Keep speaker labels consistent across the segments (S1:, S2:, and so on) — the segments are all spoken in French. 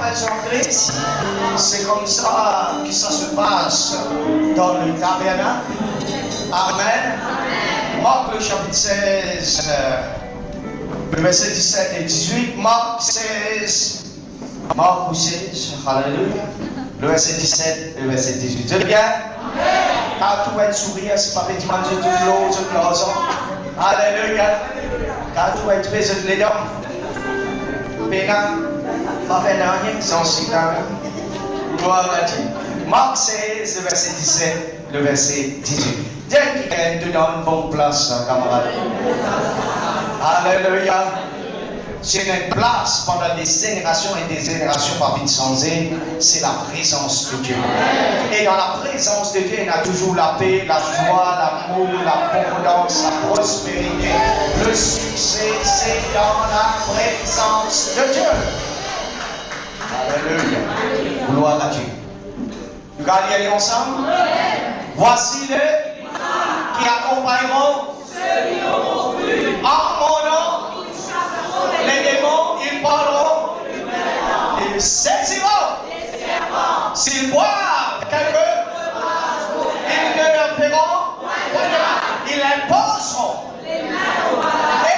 S1: frères en Christ, c'est comme ça que ça se passe dans le tabernacle. Amen. Marc le chapitre 16, le verset 17 et 18. Marc 16, Marc 16, alléluia. Le verset 17 et le verset 18. Je regarde. Quand tu vas être sourire, c'est pas petit manger tout l'eau, tout l'oiseau. Alléluia. Quand tu vas être fait de l'édom. Pénal, pas fait rien, c'est en citant. Gloire à Dieu. Marc 16, le verset 17, le verset 18. Dieu qui gagne te donne une bonne place, camarade. Alléluia. C'est une place pendant des générations et des générations par vie sans aide, c'est la présence de Dieu. Et dans la présence de Dieu, il y a toujours la paix, la joie, l'amour, l'abondance, la prospérité. Le succès, c'est dans la présence de Dieu. Alléluia. Gloire à Dieu. Nous allons y aller ensemble. Voici les qui accompagneront ceux qui auront cru en mon nom. Les démons, ils parleront, ils saisiront, s'ils boivent quelque, ils ne leur feront, ils imposeront, et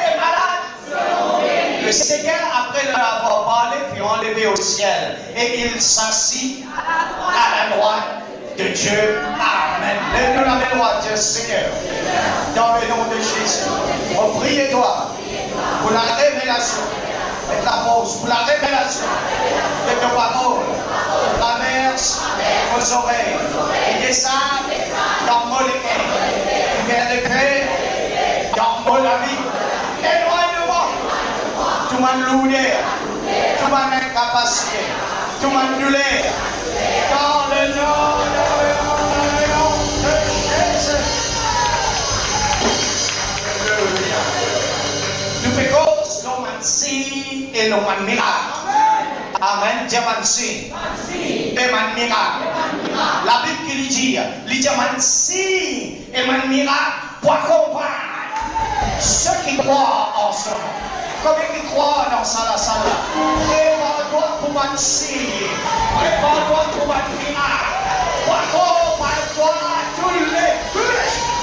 S1: les malades, le Seigneur, après leur avoir parlé, fut enlevé au ciel, et il s'assit à la droite de Dieu. Amen. Lève-nous la main droite, Dieu Seigneur, dans le nom de Jésus. On prie et toi. Pour la révélation, et la pause, pour la révélation de tes paroles, traverse vos oreilles, et descend dans mon équerre, qui vient de créer dans mon vie. Éloigne-moi, tout mon lourdeur, tout mon incapacité, tout mon douleur, dans le nom de Jésus. Nous faisons l'omancie et l'oman miracle. Amen. Diamancie et man miracle. La Bible qui dit, les diamancie et man miracle pour accompagner ceux qui croient en ce nom. Combien qui croient dans la salle? Prépare-toi pour mancie. Prépare-toi pour man miracle. Pour accompagner-toi tous les jours.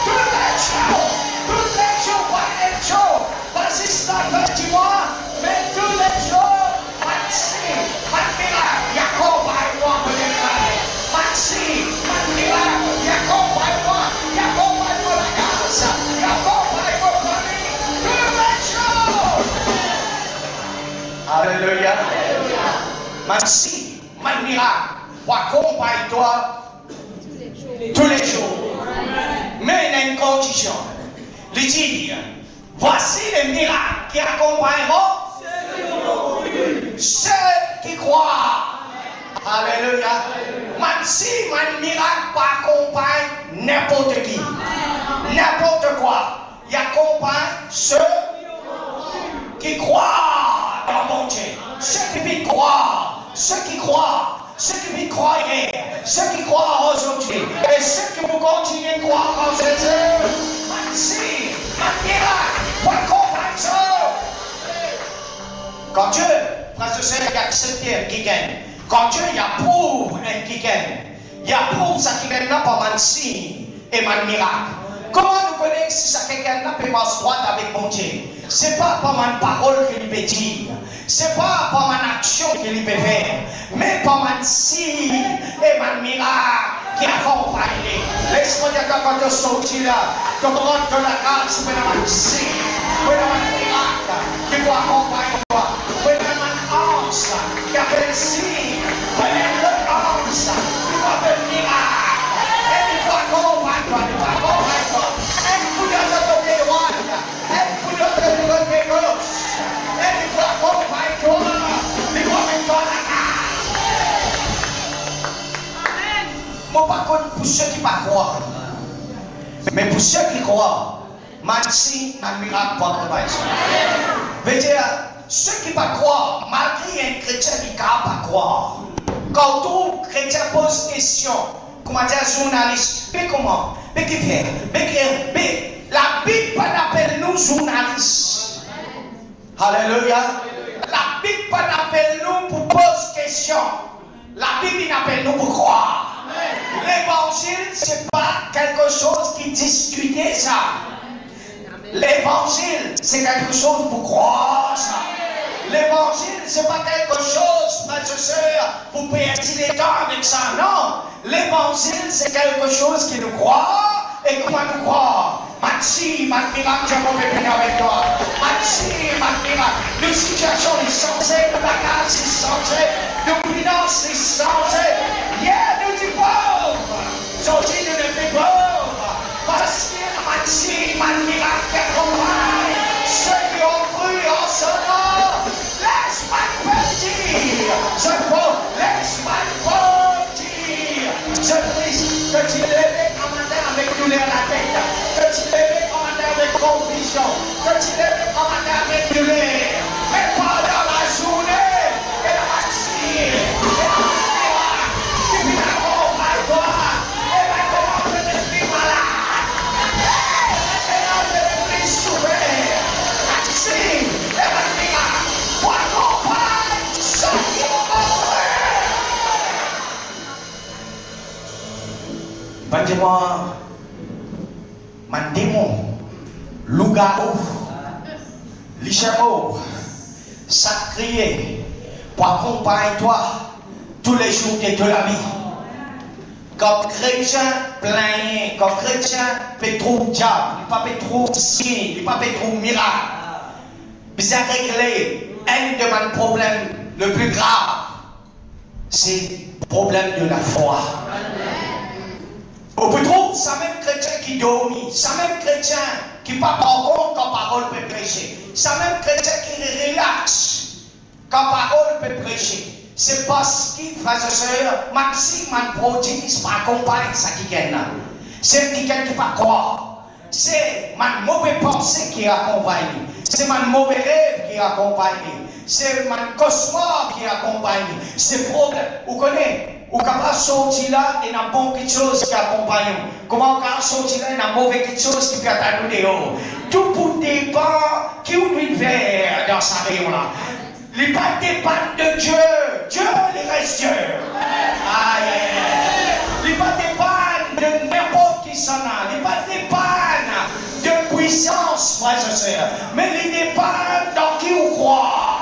S1: Tous les jours, pas les jours. Pas juste la fin du mois, mais tous les jours. Maxi, miracle, accompagne-moi, mon éclair. Maxi, miracle, accompagne-moi la casa, accompagne-moi la famille, tous les jours. Alléluia. Maxi, miracle, accompagne-toi tous les jours. Mais il y a une condition. Il dit, voici les miracles qui accompagneront ceux qui croient. Alléluia. Même si un miracle accompagne n'importe qui, n'importe quoi, il accompagne ceux qui croient dans mon Dieu. Ceux qui vivent croire, ceux qui croient. Ceux qui vivent croire hier, ceux qui croient aujourd'hui, et ceux qui vont continuer de croire en Jésus, merci, un miracle, pour accompagner ça. Quand Dieu, frère et sœur, il a accepté un kiken, quand Dieu il approuve un kiken, il approuve ça qui vient là par un signe et un miracle. Comment nous connaissons si ça quelqu'un n'a pas marche droite avec mon Dieu? Ce n'est pas par ma parole qu'il peut dire, ce n'est pas par ma action qu'il peut faire, mais par ma signe et ma miracle qui accompagne. Laisse-moi dire quand tu sortis là, tu rentres dans la grâce, tu as un signe, tu as un miracle qui doit accompagner toi, tu as un ange qui a fait le signe, tu as un ange qui doit faire le miracle. Et il doit accompagner toi, il doit accompagner toi. Et il faut dire que tu es droite, et il faut dire que tu es gauche, et il doit accompagner toi, il doit mettre toi la grâce. Moi, par contre, pour ceux qui ne croient pas, mais pour ceux qui croient, merci, un miracle pour accompagner ça. Veut dire, ceux qui ne croient, malgré un chrétien qui ne pas croire, quand tout chrétien pose question, comment dire, journaliste, mais comment, mais qui fait, mais la Bible n'appelle nous journalistes. Alléluia. La Bible pas appelle nous pour poser question. La Bible appelle nous pour croire. L'évangile, ce n'est pas quelque chose qui discute ça. L'évangile, c'est quelque chose pour croire ça. L'évangile, ce n'est pas quelque chose, frères et sœurs, pour perdre le temps avec ça. Non. L'évangile, c'est quelque chose qui nous croit et comment nous croire. Maxime, miracle, je vais venir avec toi. Maxime, miracle. Nos situations, les sensées, de la grâce, les sensées, de finances, les sensées. Yeah, nous dit pauvres. Sortis de notre pauvres. Parce que Maxime, miracle, qui accompagne ceux qui ont cru en son nom. Laisse-moi dire. Je peux, laisse-moi dire. Je prie que tu lèves un matin avec douleur à la tête. Que tu lèves un matin avec confusion. Que tu lèves un matin avec douleur. Mais pendant la journée, et la matinée, et la matinée, tu vis la bombe à toi. Et la commande de l'esprit malade. Et la de l'esprit souffert. Maxime, et la miracle. Pour accompagner ceux qui ont compris. Pas de moi. Man démon, loup-garou, lichemo, sacré, pour accompagner toi tous les jours de la vie. Comme chrétien plein, comme chrétien peut trouver diable, il ne peut pas trouver signe, il ne peut pas trouver miracle. Bien régler un de mes problèmes le plus grave, c'est le problème de la foi. On peut trouver ça même chrétien qui dormit, ça même chrétien qui ne prend pas en compte quand parole peut prêcher, ça même chrétien qui relaxe quand parole peut prêcher. C'est parce qu'il, frères et sœurs, Maxime man prodige pas accompagner ça qui gagne là. C'est qui gagne qui pas croire. C'est ma mauvaise pensée qui accompagne. C'est ma mauvais rêve qui accompagne. C'est ma cauchemar qui accompagne. C'est problème. Vous connaissez? Ou capable sortir là et n'a bon quelque chose qui accompagne. Comment on peut sortir là et n'a mauvais quelque chose qui peut attendre dehors. Tout pour dépend qui on doit faire dans sa vie là. Il ne dépend pas de Dieu. Dieu il reste Dieu. Aïe aïe aïe. Il ne dépend de n'importe qui s'en a. Il ne dépend de puissance, frères et sœurs. Mais il dépend dans qui on croit.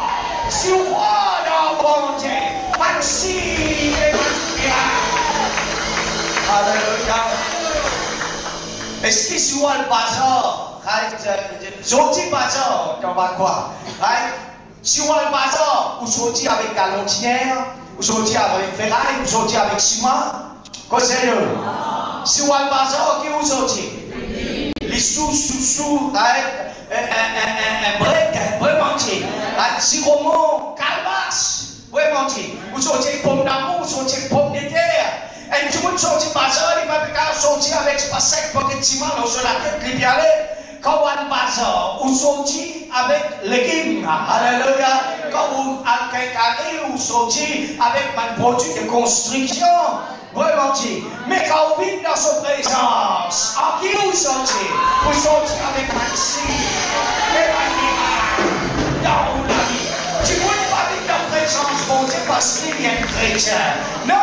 S1: Si on croit dans bon Dieu, Maxime et Alléluia. Est-ce que si on a le bazar, sorti bazar, on va quoi? Si on a le bazar, vous sortez avec galontière, vous sortez avec ferraille, vous sortez avec ciment, qu'est-ce que c'est? Si on a le bazar, qui vous sortez? Les sous, un break, vraiment, un siromon, calebasse, vraiment, vous sortez avec pomme d'amour, vous sortez avec pomme de terre. Et tout le monde sortit bazar, il va pas sortir avec ce sec pour que le ciment sur la tête, il y aller. Quand on a le bazar, on sortit avec légumes. Alléluia. Quand on a quelqu'un, on sortit avec un produit de construction. Vraiment dit. Mais quand on vit dans sa présence, en qui vous sortez? Vous sortez avec Maxime. Et Marie, dans la vie. Tu ne peux pas vivre dans la présence, bon Dieu, parce qu'il y a un chrétien. Non.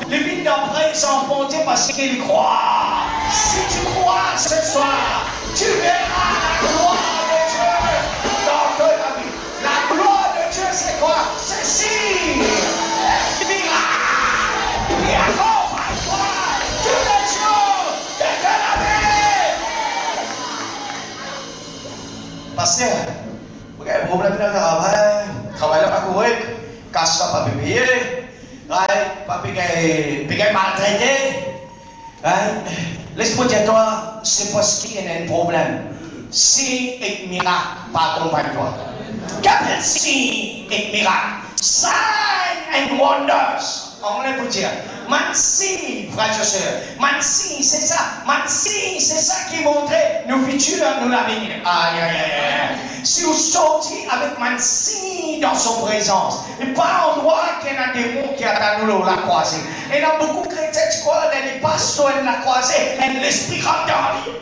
S1: Il vit dans la présence, bon Dieu, parce qu'il croit. Si tu crois ce soir, tu verras la gloire de Dieu dans ta vie. La gloire de Dieu, c'est quoi? C'est si. Miracle. Il accompagne toi tous les jours de ta vie. Pasteur, vous avez un problème de travail là, pas correct, casse ça, pas payer. Pas payer maltraité. Laisse-moi dire toi, c'est parce qu'il y a un problème. Si et miracle, pas accompagne toi. Qu'appelle si et miracle? Sign and wonders. On va vous dire. Mansi, frères et sœurs. Mansi, c'est ça. Mansi, c'est ça qui montrait nos futurs, nous l'avenir. Aïe, aïe, aïe. Si vous sortez avec Mansi dans son présence, et pas en droit qu'il y a un démon qui a nous la croisée. Et il y a beaucoup de chrétiens qui croient que les pasteurs la croisée, et l'esprit rentre dans lui.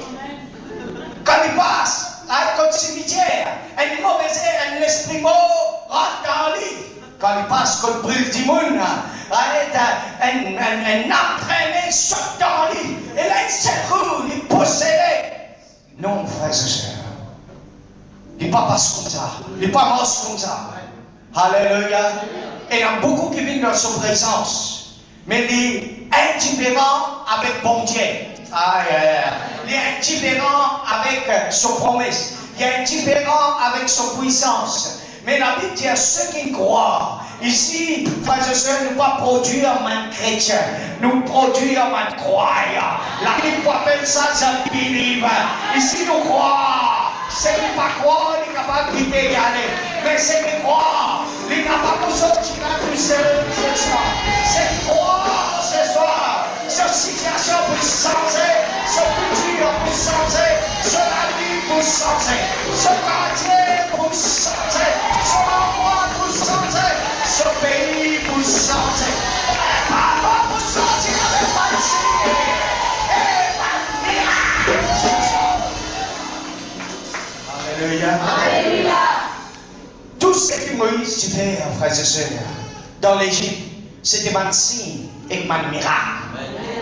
S1: Quand il passe, à un cimetière, un mauvais air, un esprit mort rentre dans lui. quand il passe contre brûle du monde, un entraîné saute dans lui, et là il s'écroule, il possédé. Non, frères et sœurs, il n'est pas passé comme ça, il n'est pas mort comme ça. Alléluia. Et il y en a beaucoup qui viennent dans son présence, mais il est indifférent avec bon Dieu. Il est indifférent avec son promesse. Il est indifférent avec son puissance. Mais la Bible dit à ceux qui croient, ici, frères et sœurs, nous pas produire un chrétien, nous produire un croyant. La Bible appelle ça un believer. Ici, nous croyons. C'est qui pas croire, il est capable de quitter et aller. Mais c'est qui croire, il n'est pas pour sortir la puissance ce soir. C'est qui croire ce soir. Cette situation peut changer, ce futur peut changer, ce avenir peut changer, ce quartier peut changer, ce endroit peut changer, ce pays peut changer. Et papa peut sortir avec magie et ma miracle. Alléluia. Alléluia. Tout ce que Moïse fait, frères et sœurs, dans l'Égypte, c'était un signe et un miracle.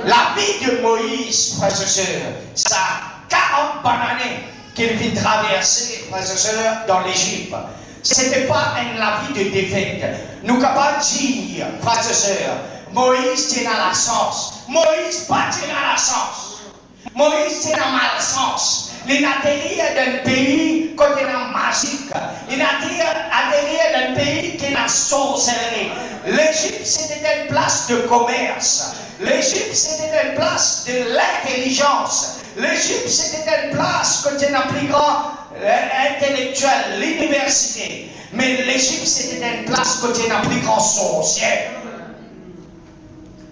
S1: La vie de Moïse, frères et sœurs, ça a 40 bonnes années qu'il vit traverser, frères et sœurs, dans l'Égypte. Ce n'était pas la vie de défaite. Nous sommes capables de dire, frères et sœurs, Moïse tient dans la sens. Moïse pas tient dans la sens. Moïse tient dans le sens. Il a atterri d'un pays qui est magique. Il a atterri d'un pays qui est dans sorcellerie. L'Égypte, c'était une place de commerce. L'Égypte, c'était une place de l'intelligence. L'Égypte, c'était une place qui était un plus grand intellectuel, l'université. Mais l'Égypte, c'était une place qui était un plus grand sorcier.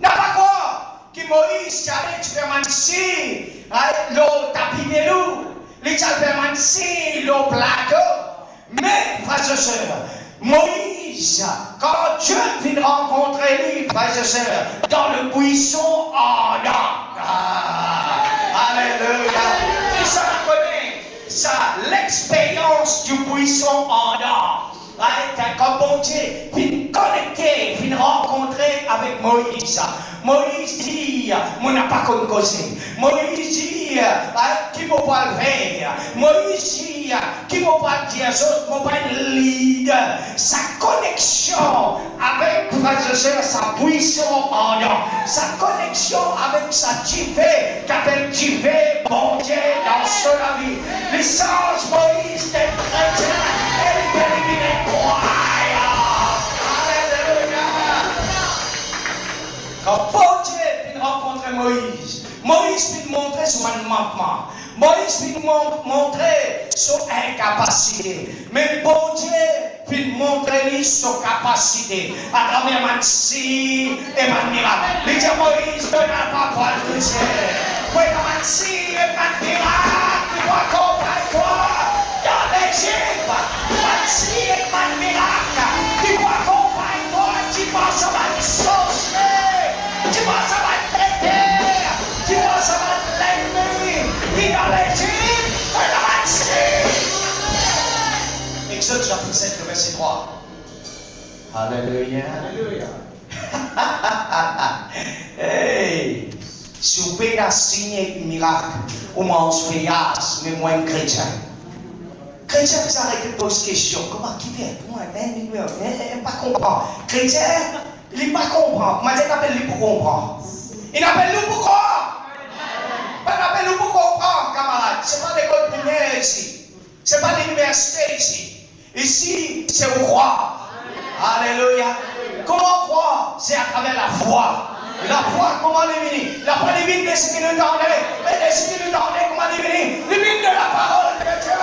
S1: N'a pas quoi que Moïse allait expérimenter le tapis de loup, il expérimenter le plateau. Mais, frères et sœurs, Moïse, quand Dieu vient rencontrer lui, frères et sœurs, dans le buisson ardent. Alléluia. Et ça la connaît, ça, l'expérience du buisson ardent. Quand bon Dieu vient connecter, vient rencontrer avec Moïse. Moïse dit, on n'a pas qu'on causer. Moïse dit, qui ne peut pas le faire. Moïse dit, qui ne peut pas dire, je ne peux pas être leader. Sa connexion avec, frères et sœurs, sa puissance en eux. Sa connexion avec sa divée, qu'appelle divée, bon Dieu, dans son vie. L'essence Moïse des chrétiens, elle est croyant. Alléluia. Quand bon Dieu vient rencontrer Moïse, Moïse vient montrer son manquement. Moïse vient montrer son incapacité. Mais bon Dieu vient montrer son capacité à travers ma signe et ma miracle. Il dit à Moïse, ne n'a pas pour le Dieu. Oui, ma signe et ma miracle, tu dois comprendre toi dans l'Égypte. Ma signe et ma miracle, tu dois comprendre toi. Tu penses à ma sorcier, tu penses à ma traiter, tu penses à ma l'ennemi. Et dans l'Égypte, dans ma signe. Exode chapitre 7, le verset 3. Alléluia. Alléluia. Hey, si vous pouvez signer un miracle, au moins on se fait mais moi un chrétien. Chrétien, vous arrêtez de poser des questions. Comment qui vient? Moi, il ne pas comprendre. Chrétien, il ne pas comprendre. Comment il appelle lui pour comprendre? Il appelle nous pour quoi? Il appelle nous pour comprendre, camarades. Ce n'est pas l'école primaire ici. Ce n'est pas l'université ici. Ici, c'est au croire. Alléluia. Comment croire? C'est à travers la foi. La foi, comment l'éliminer? La foi l'élimine de ce qui nous donnait. Et de ce qui nous donnait, comment l'éliminer? L'élimine de la parole de Dieu.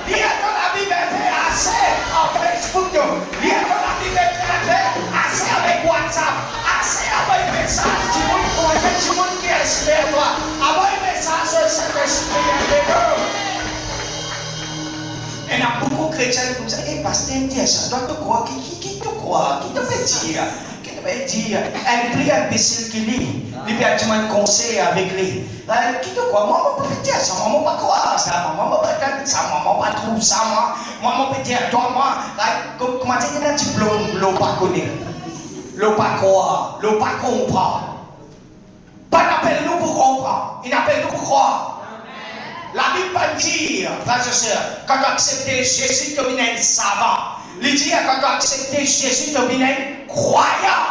S1: Lire que la Bible est assez en Facebook. Lire que la Bible est assez avec WhatsApp. Assez avec message du monde pour du monde qui espère toi. Avec message de Saint-Esprit avec eux. Et il y a beaucoup de chrétiens qui me disent, pasteur, dis ça, dois te croire, qui te croit, qui te fait dire? il dit, un pli imbécile qui lit, il a dit un conseil avec lui. Qui te quoi? Moi, je peux dire ça, moi, je peux pas croire ça, moi, je peux pas dire ça, moi, je peux pas trouver ça, moi, je peux dire toi, moi, comment dire, il y a un diplôme, l'eau pas connaître, l'eau pas croire, l'eau pas comprendre. Pas n'appelle-nous pour comprendre, il appelle-nous pour croire. La Bible va dire, frères et sœurs, quand tu acceptes Jésus, tu deviens savant. Il dit, quand tu acceptes Jésus, tu deviens croyant.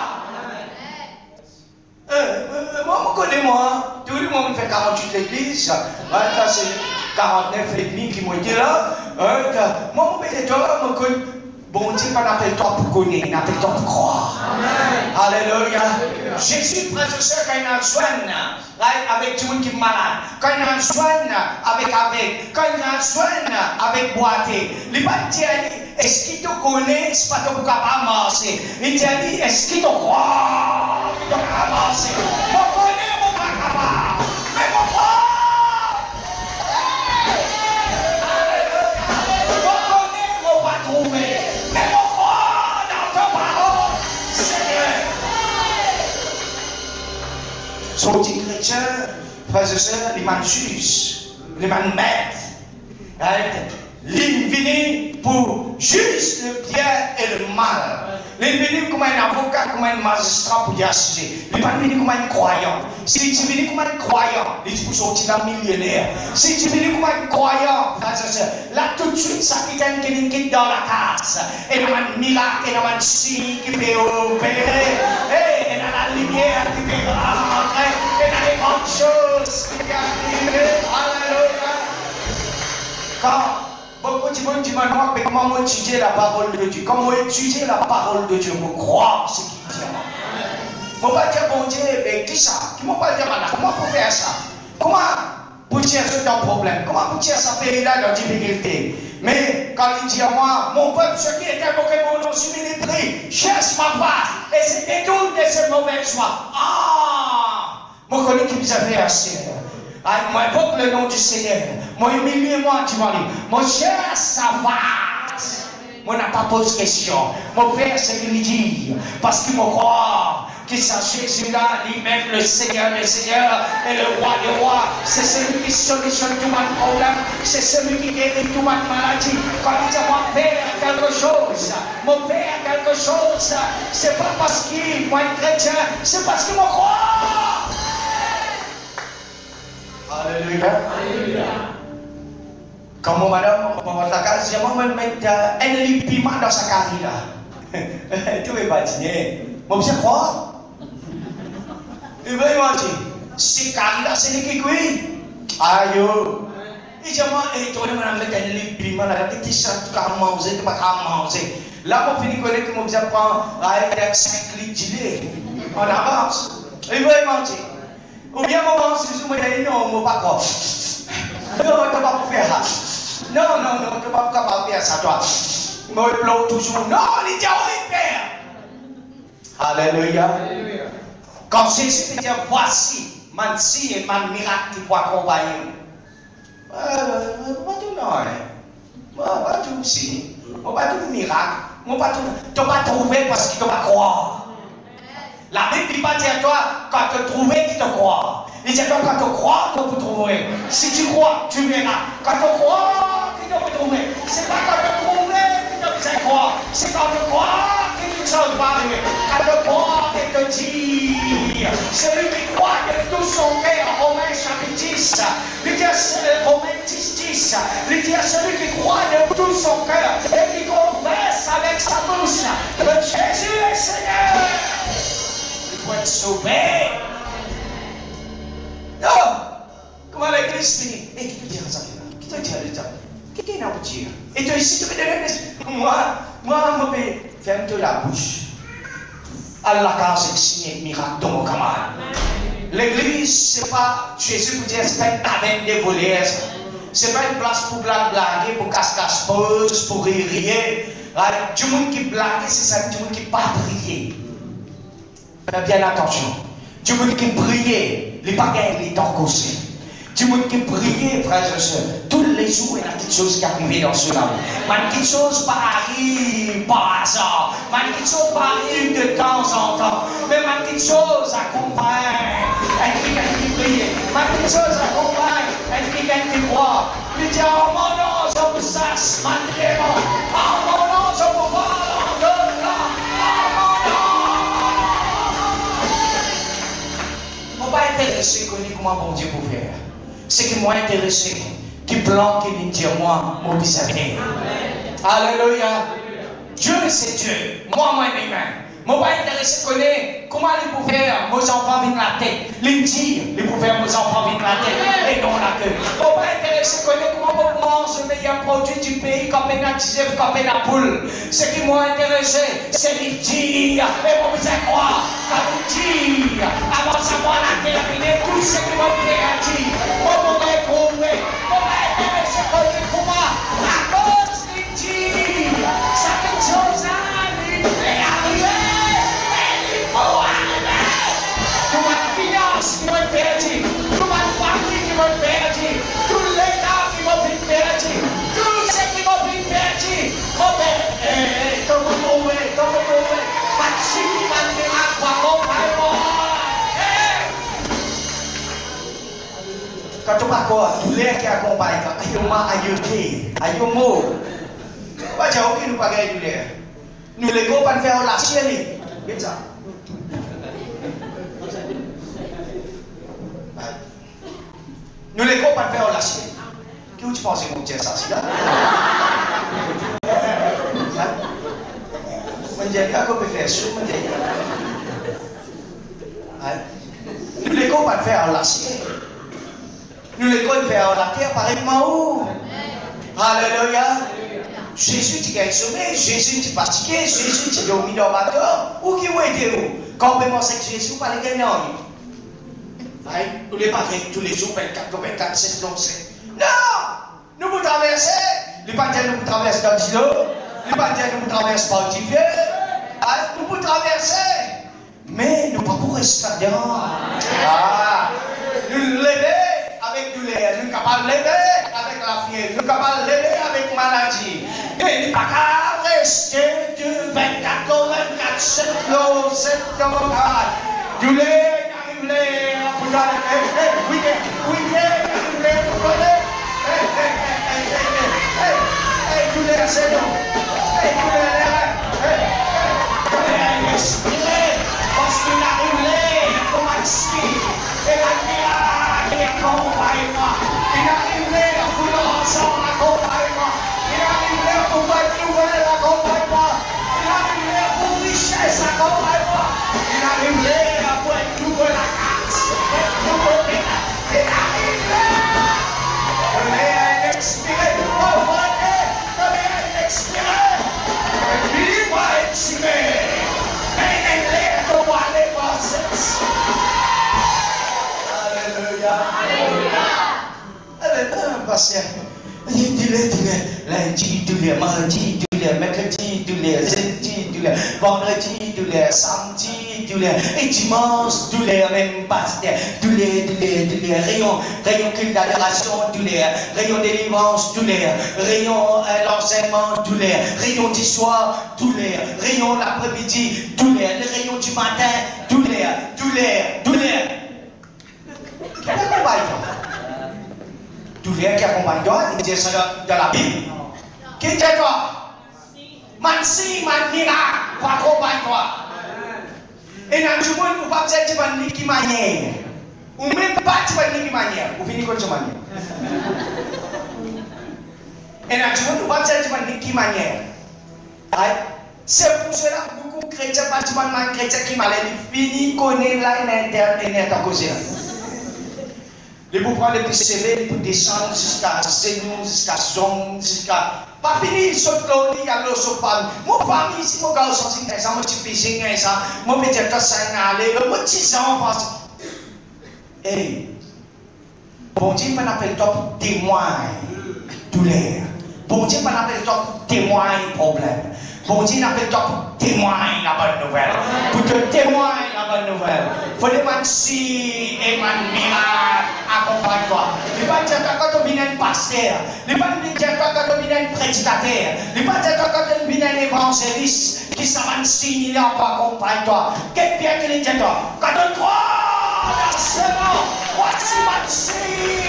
S1: Moi, je connais moi. Tout le monde fait 48 l'église. Ça c'est 49 et demi qui m'ont été là. Moi, je connais. Bon Dieu, on appelle toi pour connaître, on appelle toi pour croire. Alléluia. Jésus, frère et sœur, quand il a besoin avec tout le monde qui est malade, quand il a besoin avec, quand il a besoin avec boité, il va dire, est-ce qu'il te connaît, c'est pas ton capable de marcher. Il dit, est-ce qu'il te croit, qu'il te capable de marcher. Moi, je connais mon capable, mais mon croit. Moi, je connais mon pas trouvé. Son petit chrétien, frères et sœurs, il m'a juge, il m'a maître. Il vient pour juste le bien et le mal. Il vient comme un avocat, comme un magistrat pour y assister. Il va venir comme un croyant. Si tu viens comme un croyant, il faut sortir d'un millionnaire. Si tu viens comme un croyant, frères et sœurs, là tout de suite, ça qui est dans la case. Et il y a un miracle, il y a un signe qui peut opérer. Et il y a la lumière qui peut rentrer. Et il y a des grandes choses qui peuvent arriver. Alléluia. Quand beaucoup de gens disent maintenant, comment étudier la parole de Dieu? Comment étudier la parole de Dieu? Pour croire ce qu'il dit. Je ne vais pas dire, bon Dieu, mais qui ça? Qui ne va pas dire, comment pour faire ça? Comment pour dire ce ton problème? Comment pour dire ça pays-là dans difficulté? Mais quand il dit à moi, mon peuple, ce qui est invoqué mon nom, sur les prix, cherche ma part et se détourne de cette mauvaise foi. Ah! Moi, je connais qui vous a fait assez. Moi, invoque le nom du Seigneur. Moi, humilie-moi, tu m'as dit. Moi, cherche sa face. Moi, n'a pas posé question. Mon Père, c'est lui dit. Parce qu'il me croit. Qu'il sache Jésus-là, lui-même, le Seigneur des Seigneurs et le Roi des Rois. C'est celui qui solutionne tout mon problème. C'est celui qui guérit toute ma maladie. Quand il dit, mon Père, quelque chose. Mon Père, quelque chose. C'est pas parce qu'il, moi, chrétien, c'est parce qu'il me croit. Alléluia. Alléluia. Quand mon madame, on va case, j'aimerais mettre un lit piment dans sa carrière. Tu veux pas dîner? Moi, je crois. Il veut manger. C'est carrière, c'est les qui cuit. Aïe. Il dit, moi, et toi, on va mettre un lit piment là, tu sais, tu vas manger, tu vas manger. Là, on finit de connaître que moi, je prends avec 5 litres de gilet. On avance. Il veut manger. Ou bien, moi, si je me dis non, je ne vais pas croire. Non, tu ne peux pas faire ça. Non, tu ne peux pas faire ça, toi. Moi, je pleure toujours. Non, il dit, oui, Père. Alléluia. Quand Jésus te dit, voici, mon signe et mon miracle qui vont accompagner. Pas tout non. Pas tout signe. Pas tout miracle. Tu ne vas pas trouver parce qu'il ne va pas croire. La Bible ne dit pas à toi, quand tu trouves, tu te crois. Il dit à toi, quand tu crois, tu peux trouver. Si tu crois, tu verras. Quand tu crois, tu peux trouver. C'est pas quand tu trouves, tu te croire. C'est quand tu crois, que tu ne vas arriver. Quand tu crois, tu te dis. Celui qui croit de tout son cœur, Romains chapitre 10. Il dit à Romains 10. Il dit à celui qui croit de tout son cœur et qui confesse avec sa bouche que Jésus est Seigneur. Pour être sauvé. Non! Comment l'église finit? Et qui te dit ça? Qui te dit ça? Qui te dit? Et toi ici, tu veux donner moi, je vais fermer la bouche. Allah, quand j'ai signé un miracle dans mon camarade. L'église, c'est pas, Jésus vous dire, c'est pas une taverne de voleurs. C'est pas une place pour blaguer, pour casse-casse-pose, pour rire. Du monde qui blague, c'est ça, du monde qui pas prier. Faites bien attention. Du monde qui priait, les bagailles, les temps causés. Du monde qui priait, frères et sœurs, tout les jours, il y a quelque chose qui arrive dans ce monde. Quelque chose arrive par hasard. Quelque chose arrive de temps en temps. Mais quelque chose accompagne. Elle qui prie. Quelque chose accompagne. Elle qui croit. Il dit, oh mon nom, je vous sache, mon démon. Oh mon nom, je vous parle en deux temps. Oh mon nom. On va intéresser comment bon Dieu peut faire. Ce qui m'a intéressé, qui plan, qui me dit moi, mon visage. Alléluia. Dieu, c'est Dieu. Moi-même. Moi, pas intéressé connaître comment il peut faire mes enfants viennent la tête. Les dire, il peut faire mes enfants viennent la tête et non la queue. Moi, pas intéressé connaître comment on mange le meilleur produit du pays, comme un tisef, comme un poule. Ce qui m'a intéressé, c'est les dire. Et moi, vous allez croire, quand vous dire, avant de savoir la terminer, tout ce qui m'a dit. Moi, vous m'avez prouvé. Moi, pas intéressé connaître comment, à cause des dire, ça fait chose à lui arriver. Toute ma finance qui m'a perdu, toute ma famille qui m'a perdu, tout l'État qui m'a perdu, tout ce qui m'a perdu, comme vous pouvez, maximum à quoi quand tu parles, tous les qui accompagnent, ils m'ont ajouté, ils m'ont pas dit que nous ne pas gagner. Nous les gars pas faire la chienne. C'est ça. Nous les gars pas faire la chienne. Qu'est-ce que tu penses que c'est ça? Je dis à quoi peut faire ça? Nous les gars pas faire la chienne. Nous les gars faire la terre pareillement où? Alléluia. Jésus qui a sommeil, Jésus qui est fatigué, Jésus qui est dormi dans le bateau, ou qui va aider où? Quand on peut penser que Jésus pas les gagner. Nous les parlons tous les jours, 24, 7, 7. Non! Nous pouvons traverser. Les pas dire nous pouvons traverser dans l'îlot. Les pas dire nous pouvons traverser par le Dieu. Nous pouvons traverser. Mais nous ne pouvons pas rester dedans. Nous lever avec douleur. Nous sommes capables de lever avec la fièvre. Nous sommes capables de lever avec maladie. Et nous ne pouvons pas rester de 24, 7, 7, douleur. Lundi, douleur, mardi, douleur, mercredi, douleur, jeudi, douleur, vendredi, douleur, samedi, douleur, et dimanche, douleur, même pasteur, douleur, rayon culte d'adoration, douleur, rayon délivrance, douleur, rayon l'enseignement, douleur, rayon du soir, douleur, rayon l'après-midi, douleur, le rayon du matin, douleur. Douleur qui accompagne toi, il dit ça dans la Bible. Qui dit toi? Mansi, manina, pour accompagner toi. Et dans le monde, vous ne pouvez pas dire qui manière. Ou même pas dire qui manière. Vous finissez comme ça manière. Et dans le monde, vous ne pouvez pas dire qui manière. C'est pour cela que beaucoup de chrétiens, particulièrement les chrétiens qui m'allaient fini connaître l'internet à cause de ça. Les pour prendre les CV, les pour descendre jusqu'à Zenou, jusqu'à Zong, jusqu'à. Pas fini, ils sont là, il y a l'eau sur pas. Mon famille, si mon gars sont si ça, mon petit piscine, ça, mon petit que ça allait, mon petit sang, face. Hey, bon Dieu, on appelle toi témoin, douleur. Bon Dieu, on appelle toi témoin, problème. Bon Dieu, on appelle toi témoin, la bonne nouvelle. Pour te témoigner la bonne nouvelle. Il faut demander si et man miracle. accompagne-toi. Il va dire quand on vient un pasteur. Il va dire quand on vient un prédicateur. Il va dire quand on vient un évangéliste qui s'avance 6 000 ans pour accompagner-toi. Qu'est-ce bien qu'il dit toi? Quand on croit dans ce nom, voici ma vie.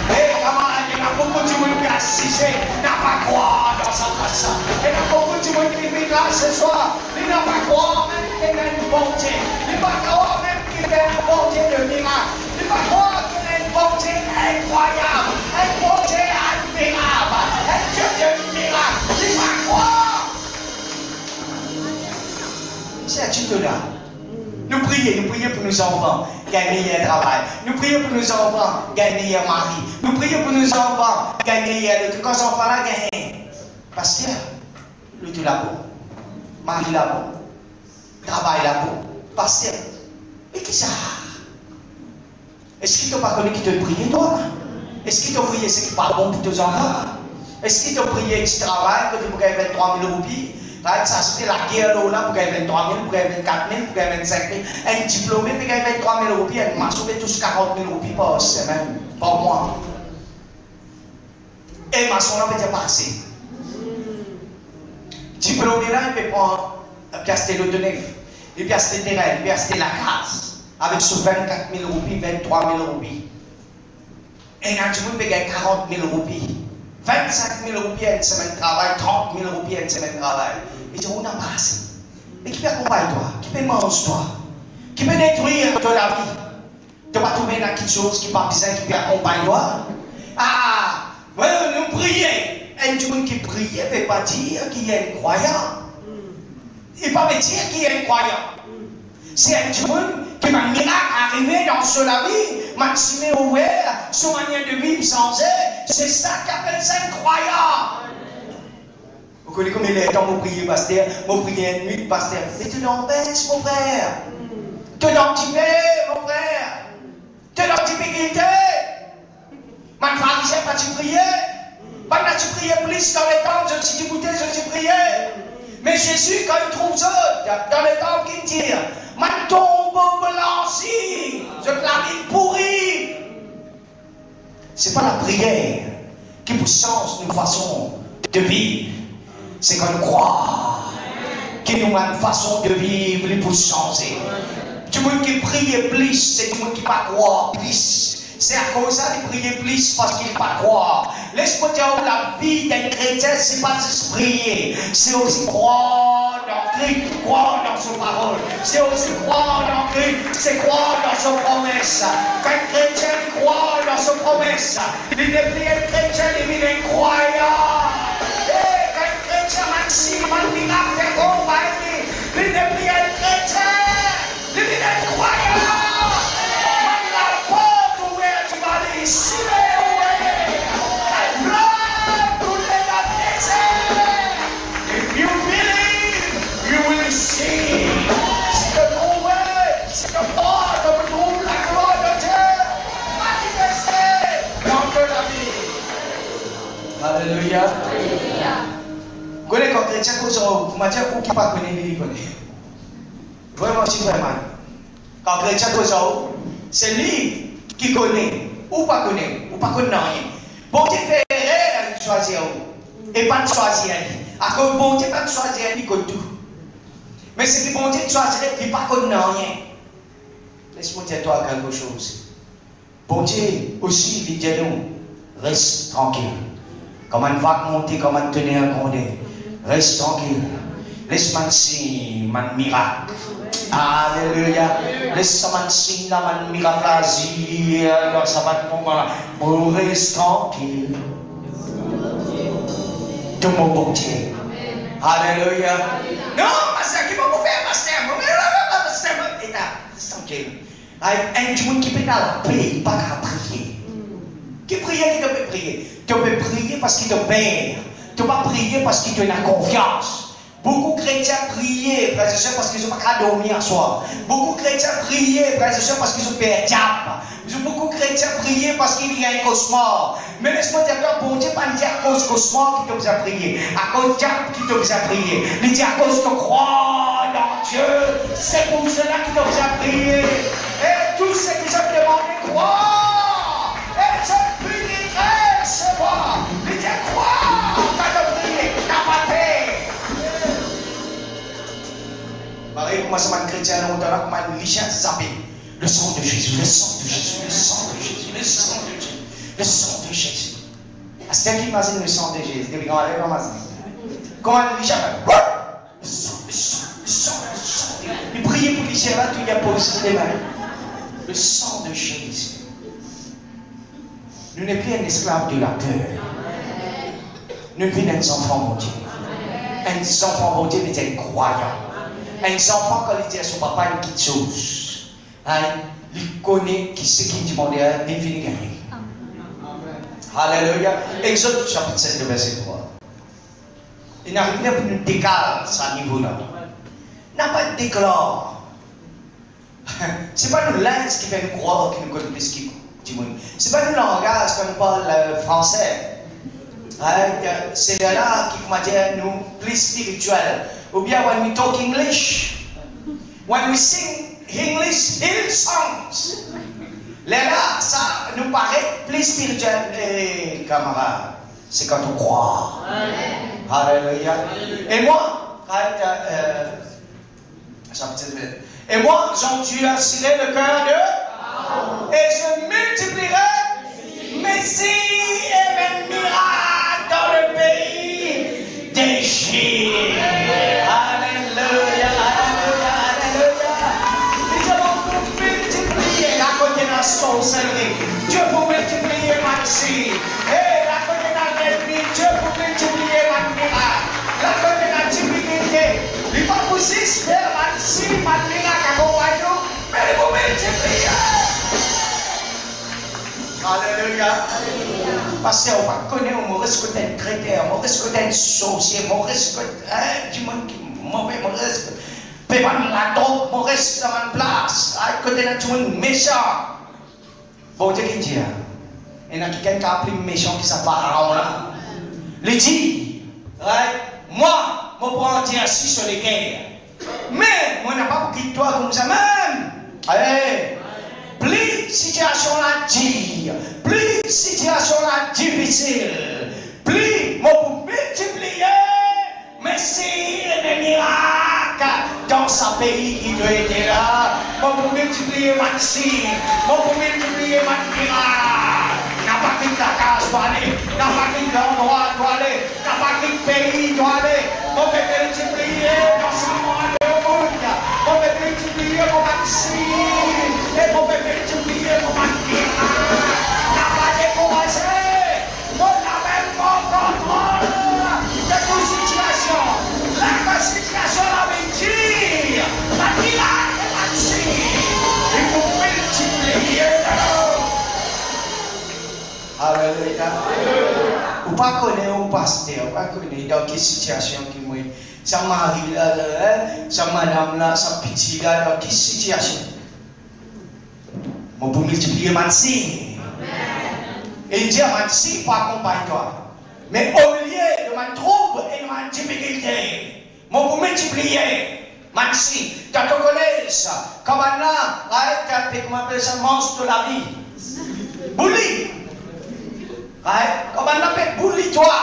S1: Et comment il y a beaucoup de monde qui a assisté, n'a pas croire dans sa face. Il y a beaucoup de monde qui vit là ce soir, il n'a pas croire même qu'il y a une bonté. Il n'a pas croire même qu'il y a une bonté de miracle. Il n'a pas croire qu'il y a une bonté incroyable, une bonté admirable, un Dieu de miracle. Il n'a pas croire. C'est à tout là. Nous prions pour nos enfants, gagner meilleur travail. Nous prions pour nos enfants, gagner meilleur mari. Nous prions pour nos enfants, gagner meilleur. Quand nos enfants là gagnent, pasteur, le tout là-bas, mari là-bas, travail là-bas, pasteur. Et qui ça? Est-ce qu'il t'a pas connu qui te prier, toi? Est-ce qu'il t'a prié ce qui n'est pas bon pour tes enfants? Est-ce qu'il t'a prié que tu travailles, que tu peux gagner 23 000 roupies? Ça se fait la guerre là pour gagner 23 000, pour gagner 24 000, pour gagner 25 000. Un diplômé pour gagner 23 000 roupies, il m'a sauvé tous 40 000 roupies par semaine, par mois. Et ma soeur peut passer. Diplômé là, il peut prendre un pièce de neuf, il peut acheter terrain, il peut acheter la case, avec sur 24 000 roupies, 23 000 roupies. Et un diplômé peut gagner 40 000 roupies. 25 000 roupies à une semaine de travail, 30 000 roupies à une semaine de travail. Et tu dis, on a pas assez. Mais qui peut accompagner toi? Qui peut manger toi? Qui peut détruire ton la vie? Tu vas trouver quelque chose qui pas besoin, qui peut accompagner toi? Ah, ouais, nous prions. Un Dieu qui prie ne veut pas dire qu'il est un croyant. Il ne veut pas dire qu'il est un croyant. C'est un Dieu qui m'a miracle arrivé dans son vie, Maxime ouvert, son manière de vivre sans elle. C'est ça qu'appelle ça un croyant. Vous connaissez comme il est temps de prier, pasteur, de prier une nuit, pasteur. Mais tu l'empêches, mon frère. Tu l'anticipes, mon frère. Tu l'anticipes. Ma pharisien, pas-tu prier? Pas-tu prier plus dans les temps, je suis goûté, je suis prié. Mais Jésus, quand il trouve ça, dans les temps qu'il dit, ma tombe blanchie, je clarine pourrie. Ce n'est pas la prière qui vous change nos façons de vivre. C'est qu'on croit qu'il nous a une façon de vivre qui peut changer. Tout le monde qui prie plus, c'est tout le monde qui ne pas croire plus. C'est à cause de ça qu'il prie plus parce qu'il ne pas croire. Laisse-moi dire que la vie d'un chrétien, ce n'est pas juste prier. C'est aussi croire dans Christ, croire dans son parole. C'est aussi croire dans Christ, c'est croire dans son promesse. Quand un chrétien croit dans son promesse, il n'est plus un chrétien, il est un croyant. Et quand un chrétien maxime, un miracle est compagnie, il n'est plus un chrétien, il est un croyant. If you believe, you will see. C'est le mauvais, c'est le fort, comme trouve la gloire de Dieu manifestée dans la vie. Alléluia. Vous connaissez quand chrétien, vous m'avez dit pour qui pas connaît lui connaît. Vraiment, c'est vraiment. Quand chrétien, c'est lui qui connaît. Ou pas connaître rien. Bon Dieu fait erreur à choisir et pas de choisir lui. À cause bon Dieu pas de choisir lui comme tout. Mais c'est que bon Dieu choisirait il pas connaître rien. Laisse-moi dire toi quelque chose. Bon Dieu aussi il dit nous reste tranquille. Comme une vague monter, comme un tenir un condé. Reste tranquille. Laisse-moi signe, un miracle. Alléluia. Laisse-moi un signe, un miracle agir dans ce moment-là. Pour rester tranquille. De mon bon Dieu. Alléluia. Non, pasteur, qui va vous faire, pasteur? Reste tranquille. Un Dieu qui peut dans la paix, pas qu'à prier. Qui prie, qui te peut prier? Tu peux prier parce qu'il te perd. Tu ne peux pas prier parce qu'il te donne confiance. Beaucoup de chrétiens prient, frères et sœurs, parce qu'ils n'ont pas qu'à dormir à soir. Beaucoup de chrétiens prient, frères et sœurs, parce qu'ils ont peur diable. Beaucoup de chrétiens prient parce qu'il y a un cauchemar. Mais laisse-moi dire que bon Dieu pas dire à cause du cauchemar qui t'a besoin de prier, à cause du diable qui t'a besoin de prier. Il dit à cause de croire dans Dieu, c'est pour cela qu'il t'a besoin de prier. Et tout ce que je te demande, croire comment ça m'a chrétien, on a comment il zappé. Le sang de Jésus, le sang de Jésus, le sang de Jésus, le sang de Jésus, le sang de Jésus. C'est qui imagine le sang de Jésus, depuis qu'on arrive à Mazin. Comment il chappe? Le sang, le sang, le sang, le sang. Il priait pour les là, tout y a posé les mains. Le sang de Jésus. Nous n'sommes plus un esclave de la peur. Nous sommes des enfants mon Dieu. Un enfant mon Dieu est un croyant. Un enfant, quand il dit à son papa une petite chose, il connaît qui c'est qui demande à l'infini gagner. Alléluia. Exode chapitre 7, verset 3. Il n'arrive pas pour nous décaler à ce niveau-là. Il n'a pas de déclare. Ce n'est pas nous langue qui fait nous croire que nous connaissons plus qui dit. Ce n'est pas nous langage quand nous parlons français. C'est là qui comment dire nous plus spirituel. Ou bien when we talk English, when we sing English songs. Là, ça nous paraît plus spirituel. Et camarades, c'est quand on croit. Alléluia. Et moi, et moi, j'endurcirai le cœur de, et je multiplierai mes signes et mes miracles dans le pays d'Égypte. Alléluia, alléluia, alléluia. Et je vais multiplier la côté de la sorcellerie. Dieu pour multiplier ma signe. Et la côté de l'ennemi, Dieu pour multiplier ma miracle. La côté de la timidité. Il ne va pas vous espérer ma signe, ma miracle accompagne nous, mais il vous multiplier. Alléluia. Parce qu'on connaît, on risque d'être chrétien, on risque d'être sorcier, on risque du monde qui est mauvais, on risque de faire la drogue, on risque dans une place, à côté de tout le monde méchant. Bon Dieu qui dit, il y a quelqu'un qui a appelé méchant qui s'appelle Pharaon là. Il dit, moi, je prends Dieu assis sur les guerres. Mais, moi, je n'ai pas pour toi comme ça même. Allez. Plus situation là dure, plus situation là difficile, plus moi pour multiplier mes signes et mes miracles dans ce pays qui doit être là. Moi pour multiplier ma signe, moi pour multiplier ma miracle. N'a pas quitté la case doit aller, n'a pas quitté l'endroit doit aller, n'a pas quitté le pays doit aller. Moi pour multiplier dans ce monde de monde, moi pour multiplier mon signe. Et pour me multiplier mon miracle, n'a pas découragé, on n'a même pas contrôle de toute situation. La situation la mentir, la miracle est maxime. Il faut multiplier Alléluia. Ou pas connaître un pasteur, ou pas connaître dans quelle situation qui m'a sa mari là, sa madame là, sa petite là, dans quelle situation. Pour multiplier ma signe. Et il dit à ma signe pour accompagner toi. Mais au lieu de ma trouble et de ma difficulté, pour multiplier ma signe. Tu te connais ça. Comme là, comment on appelle ça, monstre de la vie. Bouli. Comment on appelle bouli toi.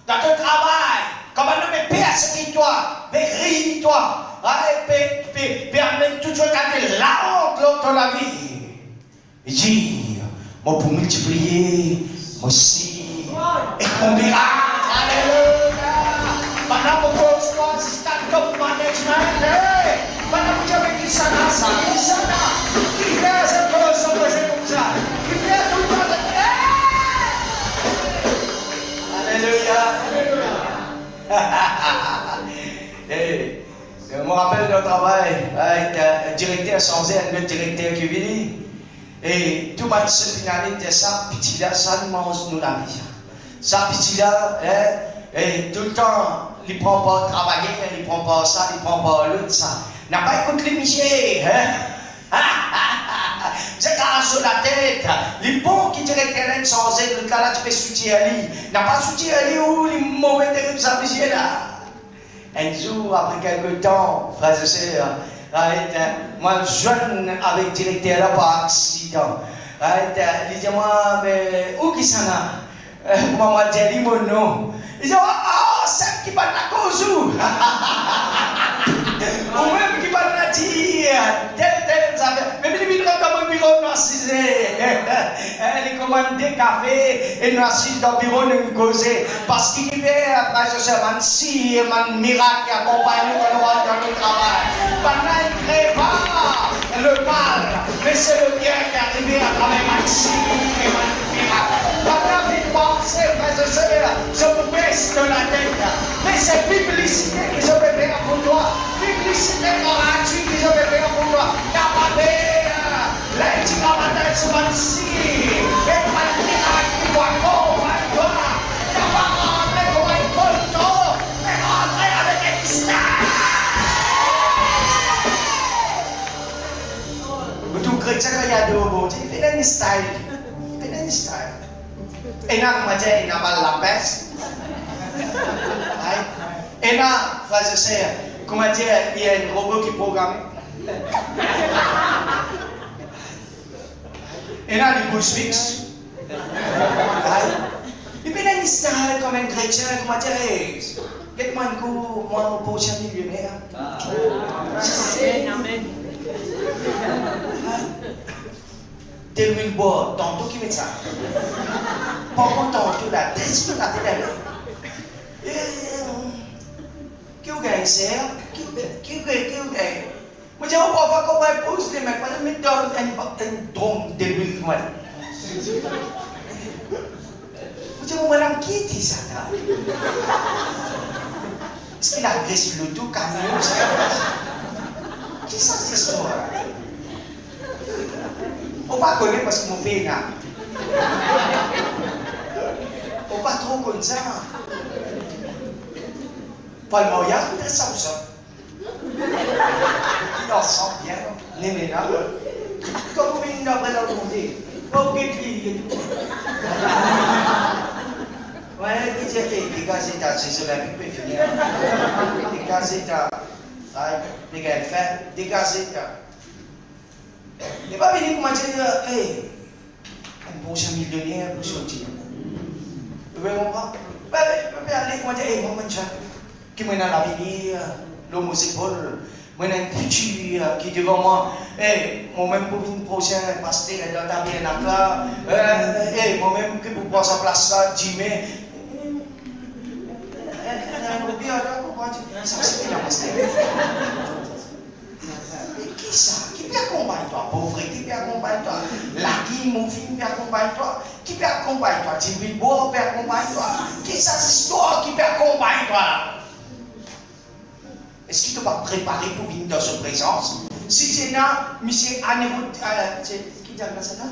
S1: Dans ton travail. Comment on appelle persécuter toi. Périr toi. Permettre toujours garder la honte dans la vie. Il dit, moi pour multiplier, moi aussi, et mon miracle, alléluia. Pendant que vous soyez start-up management, pendant que vous avez dit ça, qui fait cette chose comme ça, qui fait tout le temps, alléluia. Je me rappelle d'un travail avec un directeur sans un autre directeur qui vient. Et tout le monde se finalise de ça, petit là, ça nous mange nous la vie. Ça, petit là, et tout le temps, il ne prend pas travailler, il ne prend pas ça, il ne prend pas l'autre, ça. N'a pas écouté les michés, hein? C'est quand sur la tête, les bons qui diraient qu'elle est sans aide, le là, tu peux soutien à lui. N'a pas soutien à lui ou les mauvais terribles, ça, michés là. Un jour, après quelques temps, frères et sœurs, moi, jeune avec le directeur là par accident. Il dit, moi, mais où qui s'en a? Moi, je dis, mon nom. Il dit, oh, c'est qui parle la cause ou? Ou même qui parle prendre des cafés et nous assis dans le bureau nous causer. Parce qu'il y a un si un miracle qui accompagne nous dans le travail. Pendant il ne crée pas le mal, mais c'est le bien qui est arrivé à travers un si et un miracle. Pendant qu'il pense, frères et sœurs, je me baisse de la tête. Mais c'est publicité que je vais faire pour toi. Publicité gratuite que je vais faire pour toi. Lundi matin, ce matin-ci, et pas le miracle qui doit accompagner-toi. Tu n'as pas rentré comme un poteau, mais rentré avec un style. Tout chrétien, quand il y a deux mots, il y a un style. Il y a un style. Et là, comment dire, il n'a pas la peste. Et là, frères et sœurs, comment dire, il y a un robot qui est programmé. Et là, les bouches fixes. Et puis là, il s'arrête comme un chrétien, comment dire, dites-moi un coup, moi, mon prochain millionnaire. Je sais. Amen. T'es le bois, tantôt qui met ça. Pas content, tout là, t'es la télé. Qui vous gagne, c'est? Qui vous gagne? Moi, je ne sais pas comment il pousse les mecs, je me donne un drôme de l'huile. Moi, je me demande qui dit ça. Est-ce qu'il agresse le tout camion? Qui ça, cette histoire? On ne pas connaître parce que mon pays est là. On ne pas trop comme ça. Pas le moyen, peut-être ça ou ça. Il en sent bien, les là. Comme vous venez d'après la montée, pas oublier de ouais, il dit, les gazétas, c'est la vie peut finir. Les gazétas, les gars, des gazétas. Il n'est pas venu pour me dire, hey, un prochain millionnaire pour sortir. Vous pouvez comprendre? Je vais aller pour me dire, hey, moi, qui m'a dans l'avenir, l'homosexuel, moi, j'ai un futur qui est devant moi. Hey, moi-même, pour une prochaine pasteur dans ta bien là, hey, moi-même, qui pour prendre sa place là, Jimmy. Ça, c'est bien, pasteur. Qui ça? Qui peut accompagner toi? Pauvreté, qui peut accompagner toi? La qui, mon fils, peut accompagner toi? Qui peut accompagner toi? Jimmy Bois peut accompagner toi? Qui ça, cette histoire qui peut accompagner toi? Est-ce qu'il ne t'a pas préparé pour venir dans sa présence? Si c'est là, monsieur Anéroute, qui dit ça là?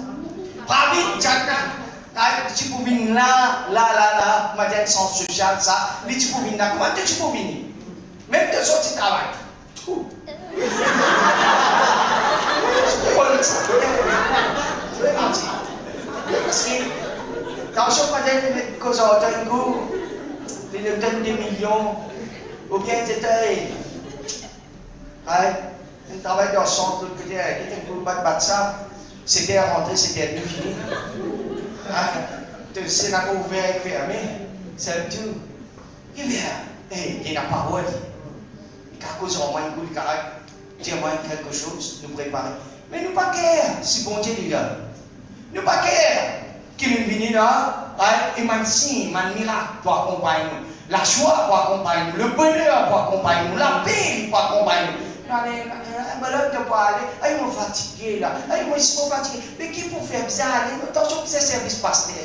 S1: Pravit, Jacques, tu peux venir là, on va dire sens social, ça, mais tu peux venir là, comment tu peux venir? Même de sortir travail. Tout. Parce que, dans chaque matin, quand on entend un coup, il donne des millions, ou bien c'était un travail dans le centre, qui était un coup de battre ça, c'était à rentrer, c'était à fini. C'est la ouvert et fermé, c'est tout. Eh bien, il y a la parole. Quand on a un coup de caractère, dis-moi quelque chose, nous préparer. Mais nous pas care, si bon Dieu est là. Nous pas care. Qui nous vient là, et man signe, man miracle pour accompagner nous. La joie pour accompagner nous, le bonheur pour accompagner nous, la paix pour accompagner nous. Allez, malheur de pas aller, ils m'ont fatigué là, ils sont fatigués. Mais qui pour faire ça? Attention, c'est service pasteur.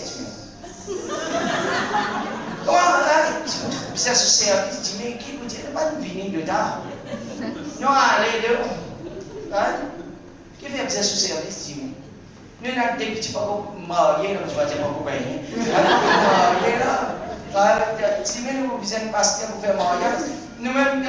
S1: Comment c'est ce service? Tu dis, mais qui vous dit, pas nous venir dedans? Non, allez, de qui fait ça ce service? Nous avons des petits parents mariés, je ne vais pas vous payer. Mariés là, si nous avons besoin de pasteur pour faire mariage, nous-mêmes,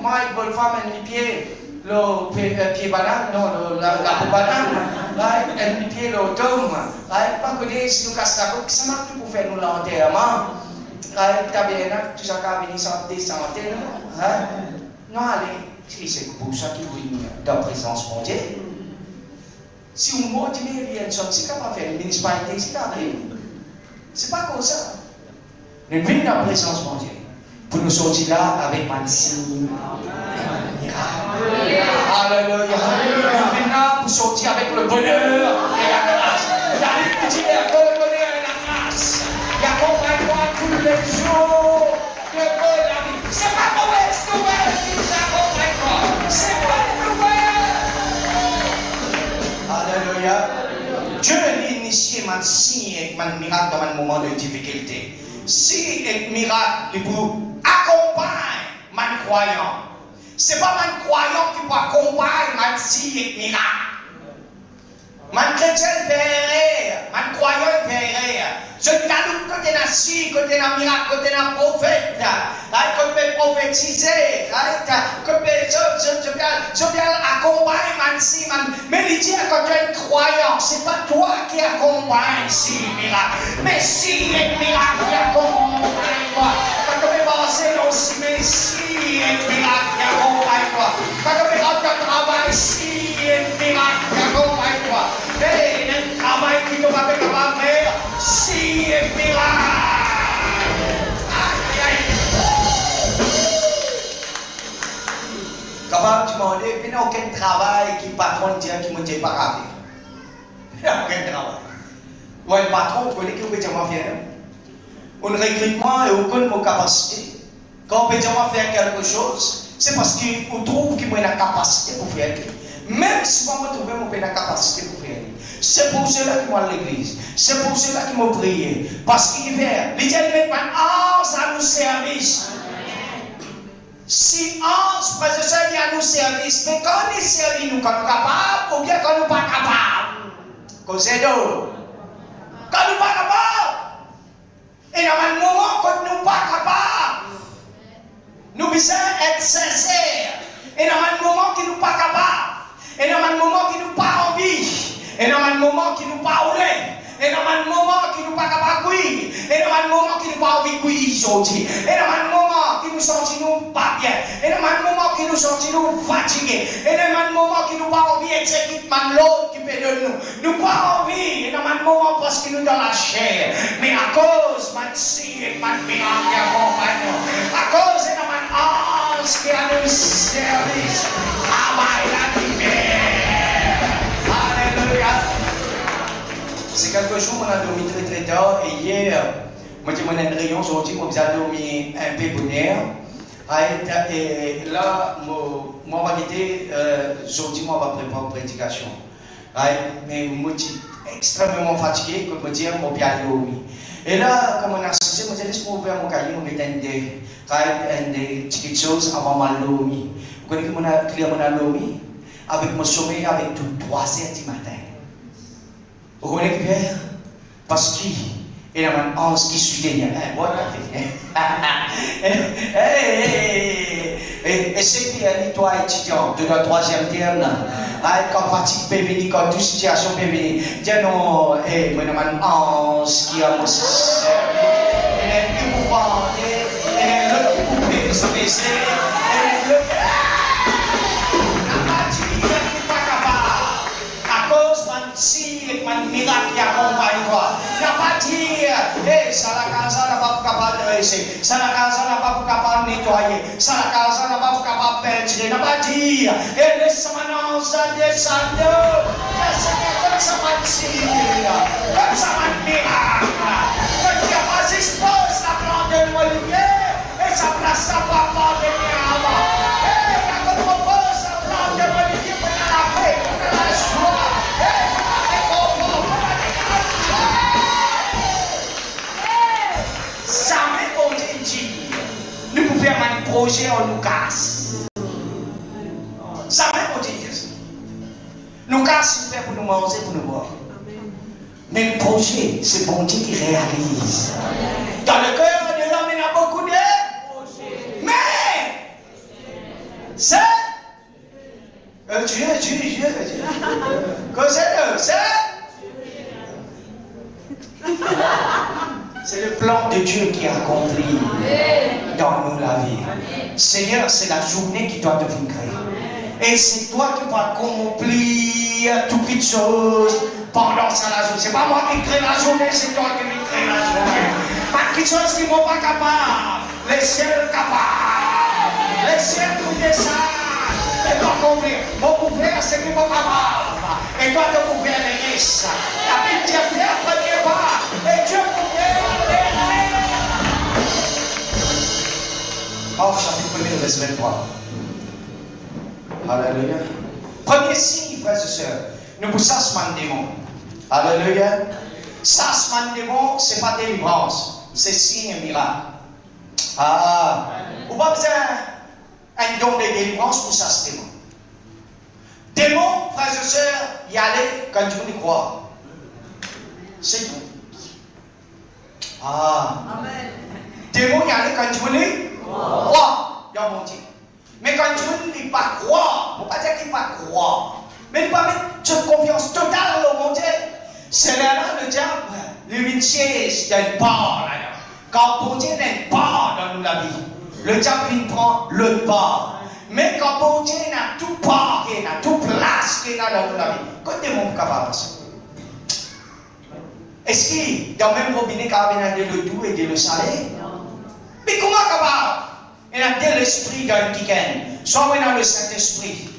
S1: moi, avec bonne femme, un pied, le pied banane, non, la peau banane, un pied, le tome, pas que si nous cassons la coupe, ça marche pour faire nous l'enterrement. Tout ça qui a venu santé, non, allez, c'est pour ça qu'il vient dans la présence mondiale. Si on m'a dit, mais il y a une chose, c'est capable de faire une municipalité, c'est capable. C'est pas comme ça. Nous venons dans la présence mondiale pour nous sortir là avec un signe. Alléluia. Nous venons là pour sortir avec le bonheur et la grâce. Dieu que le bonheur et la grâce qui accompagne-moi tous les jours de la vie. C'est pas mauvaise nouvelle qui nous accompagne moi. C'est bonne nouvelle. Alléluia. Dieu l'a initié mon signe et mon miracle dans un moment de difficulté. Si le miracle il vous accompagne mon croyant, c'est pas mon croyant qui peut accompagner mon signe et miracle. Mon chrétien verrait, mon croyant verrait. Je ne doute que tu es si, que tu es un miracle, que tu es un prophète, que tu peux prophétiser, que je viens accompagner mon signe. Mais il dit que tu es un croyant, ce n'est pas toi qui accompagne si miracle, mais si les miracles qui accompagnent toi. Quand tu peux penser aussi, mais si les miracles qui accompagnent toi. Quand tu peux rendre ton travail, si les miracles qui accompagnent toi. Et le travail qui te va faire capable de faire, si les miracles. Aïe, aïe. Capable de demander, il n'y a aucun travail qui patron dit qui ne dit pas à faire. Il n'y a aucun travail. Ou un patron, vous connaissez qui peut dire faire. Un recrutement et aucune capacité. Quand on peut dire faire quelque chose, c'est parce qu'on trouve qu'il y a la capacité pour faire. Même si on me trouve la capacité pour faire. C'est pour cela qu'ils m'ont à l'église. C'est pour cela qu'ils m'ont prié. Parce qu'il fait, les gens mettent un ange à nous service. Si ange, parce que ça vient à nous service, mais quand il servit nous, quand nous sommes capables, ou bien quand nous ne sommes pas capables. Quand c'est d'eau. Quand nous ne sommes pas capables. Et dans un moment quand nous ne sommes pas capables, nous devons être sincères. Et dans un moment qui nous ne sommes pas capables. Et dans un moment qui nous n'a pas envie, et dans un moment qui nous n'a pas roulé, et dans un moment qui nous n'a pas capable de courir, et dans un moment qui nous n'a pas envie de courir, et dans un moment qui nous sentimos pas bien, et dans un moment qui nous sentimos fatigués, et dans un moment qui nous n'a pas envie d'exécuter l'autre qui fait de nous, nous pas envie, et dans un moment parce que nous dans la chair, mais à cause de si et de miracle qui accompagne, à cause de un ange qui a nous service, travaille la lumière. Alléluia. C'est quelque chose qu'on a dormi très très tard et hier, moi j'ai une réunion aujourd'hui, moi j'ai dormi un peu bonheur. Et là, moi on va quitter, aujourd'hui moi on va préparer une prédication. Mais moi je suis extrêmement fatigué, comme je dis, moi j'ai dormi. Et là, comme on a assisté, moi j'ai laissé ouvrir mon cahier, on met des petites choses avant ma dormi. Vous connaissez que mon client mon dormi avec mon sommeil avec tout 3 heures du matin. Vous connaissez Pierre? Parce qu'il y a un ange qui suit derrière. Et c'est qui est toi étudiant de la 3e terme, quand pratique peut venir, quand toute situation peut venir. Dis non, moi j'ai un ange qui a mon service. Elle est épouvantée, elle est le coupé se baisser, elle est le. Si et un miracle qui accompagne toi. Il n'a pas dit, ça la casa n'a pas capable de réussir, ça la casa n'a pas capable de nettoyer, ça la casa n'a pas capable de peindre. Il n'a pas dit, et laisse-moi descendre, comme ça m'a dit, comme ça m'a miracle, comme tu as pas expose la plante de l'olivier, et sa place n'a pas pardonné avant. Et quand on propose la plante de l'olivier pour la paix, pour la joie. Jamais on dit, nous pouvons faire un projet, on nous casse. Jamais on dit ça. Nous casse, nous fait pour nous manger, pour nous boire. Mais le projet, c'est bon Dieu qui réalise. Dans le cœur de l'homme, il y a beaucoup de projets. Mais, c'est Dieu. C'est le plan de Dieu qui a accompli dans nous la vie. Seigneur, c'est la journée qui doit devenir créée. Et c'est toi qui vas accomplir toutes les choses pendant ça la journée. C'est pas moi qui crée la journée, c'est toi qui crée la journée. Pas quelque chose qui ne sont pas capables. Les ciels capables. Les ciels nous descendent. Et donc on m'ouvrir. Mon ouvert, c'est que mon capable. Et toi, tu m'ouvrir les risques. La Bible dit, fais un premier pas. Et Dieu m'ouvre les risques. Oh, chapitre 1, verset 23. Alléluia. Premier signe, frères et sœurs, nous pour ça ce démon. Alléluia. Ça ce démon, ce n'est pas délivrance, c'est signe et miracle. Ah, vous n'avez pas besoin un don de délivrance pour ça ce démon. Démon, frères et sœurs, y aller quand tu veux y croire. C'est tout. Ah. Amen. Démon, y aller quand tu veux y croire. Dans mon Dieu. Mais quand tu ne dis pas croire, il ne faut pas dire qu'il ne pas croire. Mais il ne faut pas mettre confiance totale au monde. C'est là le diable, lui siège d'une part là. Quand bon Dieu n'est pas dans la vie, le diable il prend le pas. Mais quand bon Dieu n'a tout part, il a tout place qu'il a dans la vie, quand tu es mon capable de ça. Est-ce qu'il dans le même robinet qu'il y a de l'eau douce et de l'eau salée? Mais comment capable? Il y a de l'esprit dans le week-end. Soit on a le Saint-Esprit.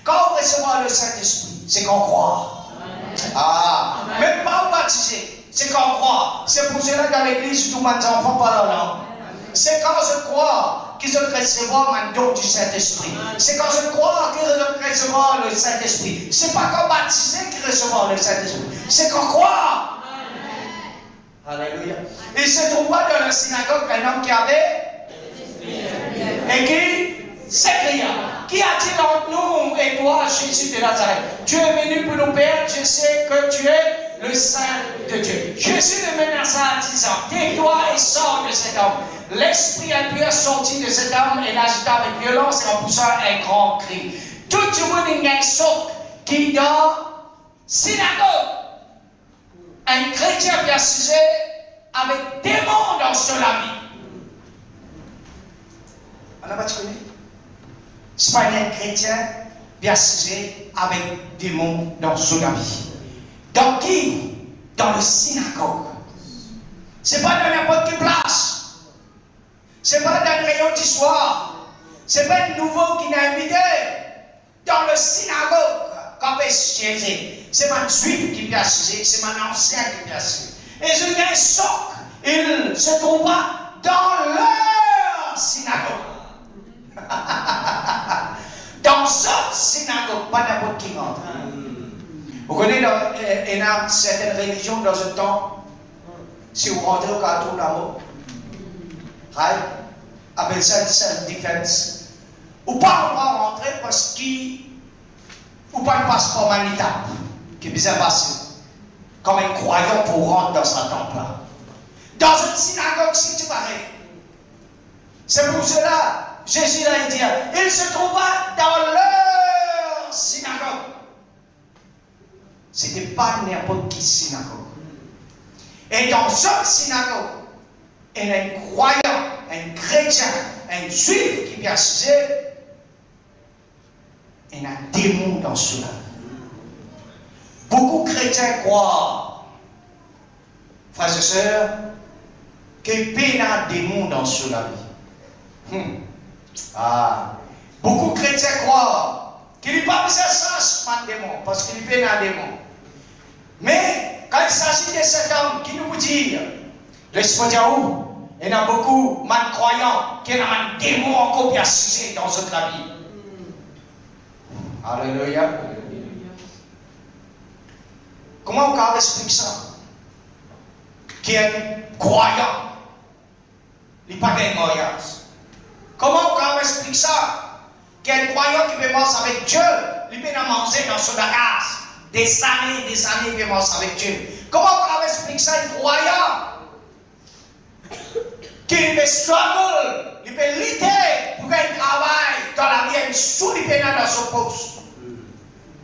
S1: Quand on recevra le Saint-Esprit, c'est qu'on croit. Ah, même pas baptisé, c'est qu'on croit. C'est pour cela dans l'église, tous mes enfants parlent là. C'est quand je crois qu'ils ont recevoir un don du Saint-Esprit. C'est quand je crois qu'ils ont recevoir le Saint-Esprit. C'est pas quand baptisé qu'ils recevoir le Saint-Esprit. C'est qu'on croit. Alléluia. Il se trouva dans la synagogue un homme qui avait et qui s'écria. Qui a-t-il entre nous et toi, Jésus de Nazareth? Tu es venu pour nous perdre, je sais que tu es le Saint de Dieu. Jésus le menaça en disant, tais-toi et sors de cet homme. L'esprit impur est sorti de cet homme et l'agita avec violence et en poussant un grand cri. Tout le monde est sauf qui dans la synagogue. Un chrétien bien sujet avec démons dans son ami. Alors, tu connais? Ce n'est pas un chrétien bien sujet avec des démons dans son vie. Dans qui? Dans le synagogue. Ce n'est pas dans n'importe quelle place. Ce n'est pas dans le rayon d'histoire. Ce n'est pas un nouveau qui n'a invité. Dans le synagogue, quand il est c'est un juif qui bien sujet, c'est un ancien qui bien sujet. Et je viens un choc. Il se trouva dans leur synagogue. Dans cette synagogue, pas n'importe qui rentre. Vous connaissez, il y a certaines religions dans ce temps, si vous rentrez au carton là-haut, appelle ça self-defense. Ou pas on va rentrer parce qu'il ou pas un passeport manitable qui est bien passé. Comme un croyant pour rentrer dans sa temple-là. Dans une synagogue, si tu parais. C'est pour cela. Jésus l'a dit, il se trouva dans leur synagogue. Ce n'était pas n'importe qui synagogue. Et dans cette synagogue, il y a un croyant, un chrétien, un juif qui vient se dire, il y a un démon dans cela. Beaucoup de chrétiens croient, frères et sœurs, qu'il y a un démon dans cela. Ah. Beaucoup de chrétiens croient qu'il n'y a pas besoin de ça, un démon, parce qu'il y a un démon. Mais quand il s'agit de cet homme qui nous dit, laisse-moi dire où, il y a beaucoup de croyants qui ont un démon encore bien sujet dans notre vie. Alléluia. Comment on peut expliquer ça? Qui est un croyant, il n'y a pas de mariage. Comment on peut expliquer ça? Quel croyant qui peut manger avec Dieu, il peut manger dans son bagage. Des années, il peut manger avec Dieu. Comment on peut expliquer ça? Un croyant qui peut struggle, il peut lutter pour un travail dans la vie, il peut dans son poste.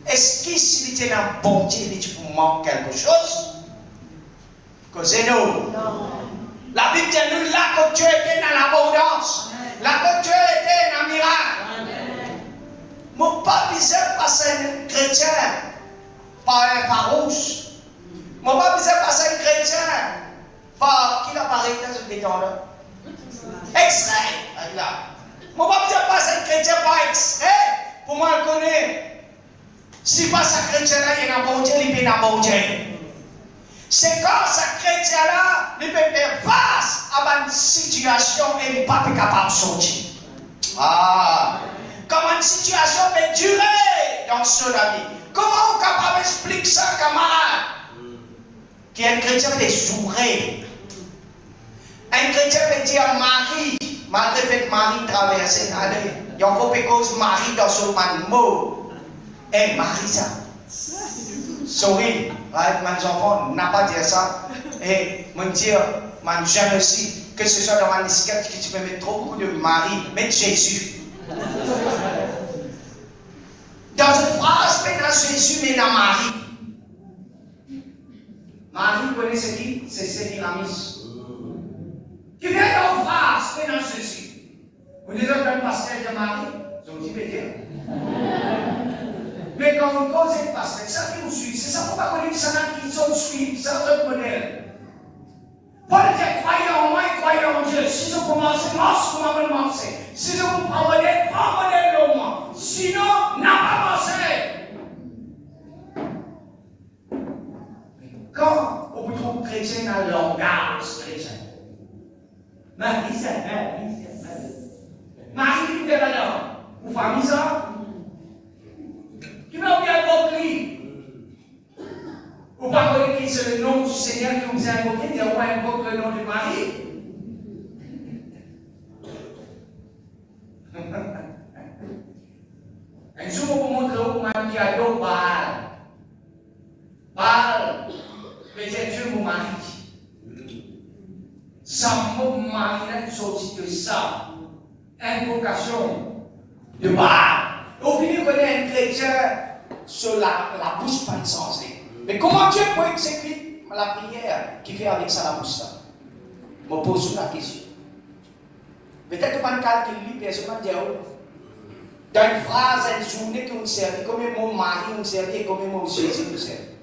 S1: Est-ce qu'il s'il était un bon Dieu, il peut manquer quelque chose? Causez-nous. La Bible dit nous là que Dieu était dans l'abondance. Là que Dieu était dans le miracle. Mon pas besoin de passer un chrétien par un farouche. Mon pas besoin de passer un chrétien par qui l'appareil dans ce béton-là. Extrait. Mon pas besoin de passer un chrétien par extrait Pour moi, je connais. Si pas ça chrétien-là, il y a un bon Dieu, il peut un bon Dieu. C'est quand ça chrétien-là, il peut faire face à une situation et il n'est pas capable de sortir. Ah! Comment une situation peut durer dans son vie? Comment on est capable d'expliquer ça, camarade? Qui est un chrétien peut sourire. Un chrétien peut dire Marie, malgré fait Marie traverser l'année. Il y a encore quelque chose Marie dans son mot. Eh, Marie, ça. Sorry, mes enfants, n'a pas dit ça. Et me dire, mon génocide, que ce soit dans ma disquette, que tu peux mettre trop beaucoup de Marie, mais Jésus. Dans une phrase, mais dans Jésus, mais dans Marie. Marie, vous connaissez qui? C'est Sémiramis. Qui vient dans une phrase, mais dans Jésus. Vous dites que le pasteur de Marie, ils ont dit, mais quand on cause un pasteur, c'est ça qui nous suit. C'est ça pour pas connaître ça qui nous suit. C'est notre modèle. Paul dit, croyez en moi et croyez en Dieu. Si je commence, marche comme on va marcher. Si je vous prends modèle au moins. Sinon, n'a pas marché. Quand on trouve chrétien dans le langage chrétien, Marie, c'est Marie, qui fait là-dedans. Vous famille ça? Qui m'a bien compris? Vous ne parlez pas que c'est le nom du Seigneur qui vous a invoqué, il on invoque le nom de Marie. Un jour, on vous montre où man qui a donc Baal. Baal, peut-être Dieu vous marie. Ça mot Marie est sorti de ça. Invocation de Baal. Au final, on connaît un chrétien sur la bouche pas insensée. Mais comment Dieu peut exécuter la prière qui fait avec ça la bouche? Je me pose la question. Peut-être que je calcule, personne ne dit dans une phrase, une journée qu'on servait, combien de mots Marie on servait et combien de mots Jésus nous servait.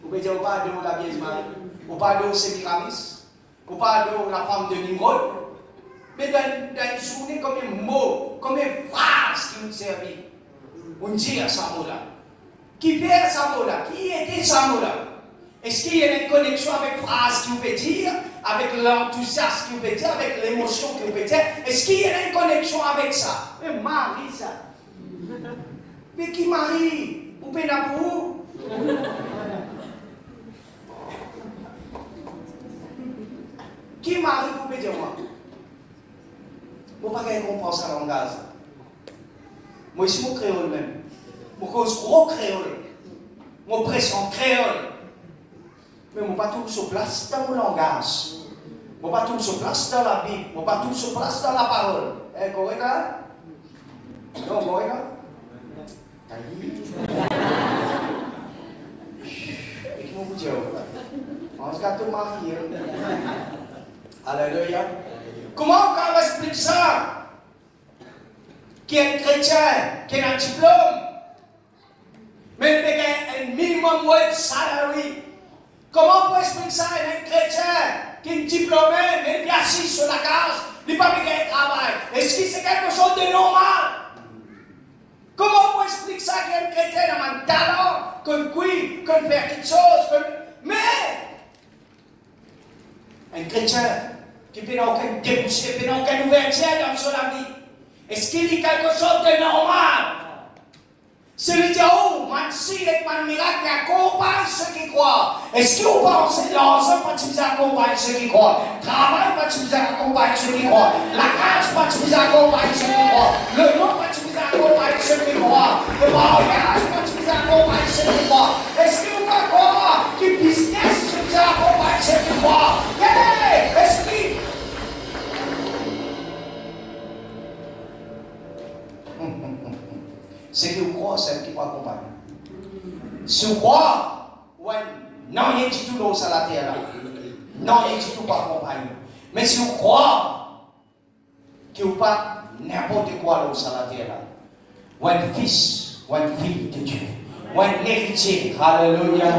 S1: Vous pouvez dire, vous parlez de la Vierge Marie, vous parlez de Sémiramis, vous parlez de la femme de Nimrod. Mais dans une journée, combien de mots, combien de phrases qui nous servaient? On dit à ce mot-là. Qui fait ce mot-là? Qui était ce mot-là? Est-ce qu'il y a une connexion avec phrases qui vous peut dire, avec l'enthousiasme qui vous peut dire, avec l'émotion qui vous peut dire? Est-ce qu'il y a une connexion avec ça? Mais Marie, ça. Mais qui Marie? Vous pouvez vous? Qui Marie, vous pouvez dire moi? Je ne peux pas comprendre ça dans le gaz. Moi, ici, mon créole même. Mon cause gros créole. Mon pression créole. Mais je ne suis pas tout sur place dans mon langage. Je ne suis pas tout sur place dans la Bible. Je ne suis pas tout sur place dans la parole. Eh, correct là? Non, correct là? Et qui vous dit? On se garde de marier. Alléluia. Comment on va expliquer ça? Qui est chrétien, qui a un diplôme, mais il a un minimum wage salary. Comment on peut expliquer ça à un chrétien qui est diplômé, mais il est assis sur la case, il n'a pas besoin de travail? Est-ce que c'est quelque chose de normal? Comment on peut expliquer ça qu'un chrétien a un talent, qu'on cuit, qu'on fait quelque chose, mais un chrétien qui n'a aucun débouché, qui n'a aucune ouverture dans son vie, est-ce qu'il y a quelque chose de normal? Celui qui dit, oh, man, si, avec man miracle, il accompagne ceux qui croient. Est-ce que vous pensez que l'argent, pas tu vous accompagne ceux qui croient? Travail, pas tu vous accompagne ceux qui croient? La cage, pas tu vous accompagne ceux qui croient? Le nom, pas tu vous accompagne ceux qui croient? Le mariage, pas tu vous accompagne ceux qui croient? Est-ce que vous pouvez croire que business, tu vous accompagne ceux qui croient? Hey, esprit! C'est qui vous croit, c'est qui vous accompagne. Si vous croyez, ouais, non, rien du tout dans la terre là. Non, rien du tout pas accompagné. Mais si vous croyez que vous pas n'importe quoi dans la terre là, ou un fils, ou une fille de Dieu, ou un héritier, alléluia,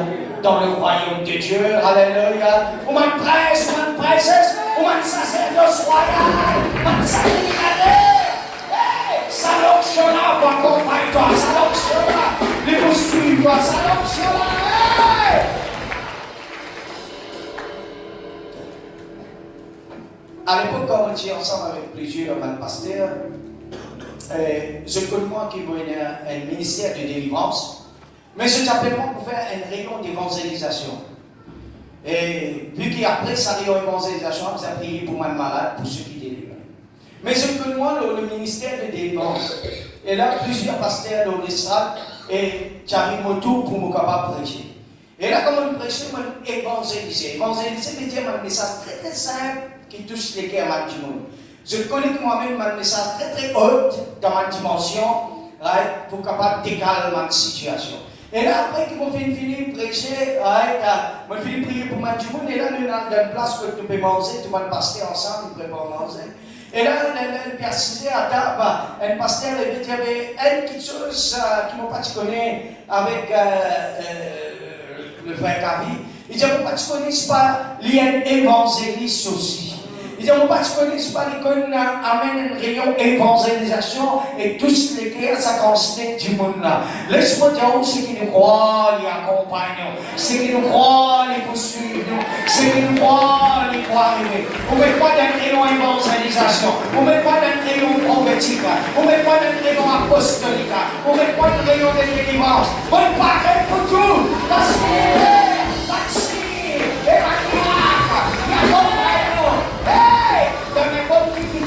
S1: dans le royaume de Dieu, alléluia, ou un prêtre, ou une princesse, ou un sacerdoce royal, ou un sacrificateur. avec plusieurs pasteurs. Je connais moi qui voulais un ministère de délivrance, mais je t'appelle moi pour faire une réunion d'évangélisation. Et vu qu'après sa réunion d'évangélisation, vous avez prié pour moi malade, pour ceux qui délivrent. Mais je connais moi le ministère de délivrance. Et là, plusieurs pasteurs dans l'estrade, et j'arrive autour pour me capable prêcher. Et là, comme on prêche, on évangéliser. Évangéliser veut dire un message très très simple qui touche les cœurs du monde. Je connais que moi-même un message très très haut dans ma dimension, right, pour capable décaler ma situation. Et là, après que je finis de prêcher, je finis de prier pour ma du monde, et là, nous avons une place où nous pouvons manger, tout le monde passer ensemble, nous préparons manger. Et là, on a assisté à table, un pasteur, il y avait une petite chose qui m'a pas connaît avec le frère Kavi. Il dit, moi, tu connais pas l'évangéliste aussi. Il dit, moi, tu connais pas l'école amène une réunion évangélisation et tous les cœurs, ça constate du monde là. Laisse-moi dire, ceux qui nous croient, les accompagnent, ceux qui nous croient, les poursuivent, ceux qui nous croient, les croient arriver. On ne met pas d'une réunion évangélisation, on ne met pas d'une réunion prophétique, on ne met pas d'une réunion apostolique, on ne met pas d'une réunion de délivrance. On ne pas pour tout, parce que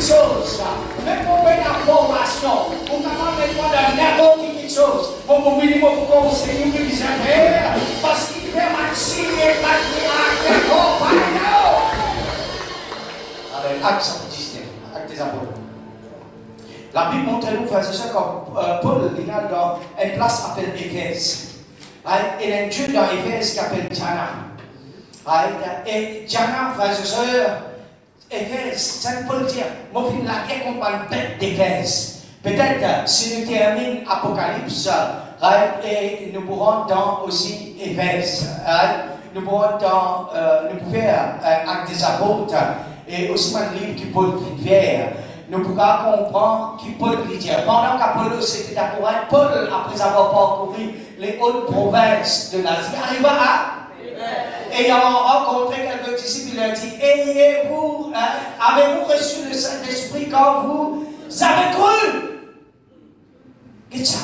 S1: chose, même pour faire la formation, pour mettre dans n'importe quelle chose, pour venir pour commencer à nous dire parce qu'il fait Maxime et Patriarche, avec Acte 19, Acte des Apôtres. La Bible montre nous, frères et sœurs, comme Paul est dans une place appelée Éphèse. Il y a un Dieu dans Éphèse qui s'appelle Diana. Et Diana, frères et sœurs, Éphèse, ça ne peut le dire. Moi, je la guerre contre la bête d'Éphèse. Peut-être, si nous terminons Apocalypse, et nous pourrons dans aussi Éphèse. Nous pourrons dans, nous pouvons faire Acte des Apôtres et aussi un livre qui Paul faire. Nous pourrons comprendre qui Paul lui dit. Pendant qu'Apollos était à Corinthe, Paul, après avoir parcouru les hautes provinces de l'Asie, arriva à et ayant rencontré quelques disciples, il a dit, avez-vous reçu le Saint-Esprit quand vous avez cru? Et ça,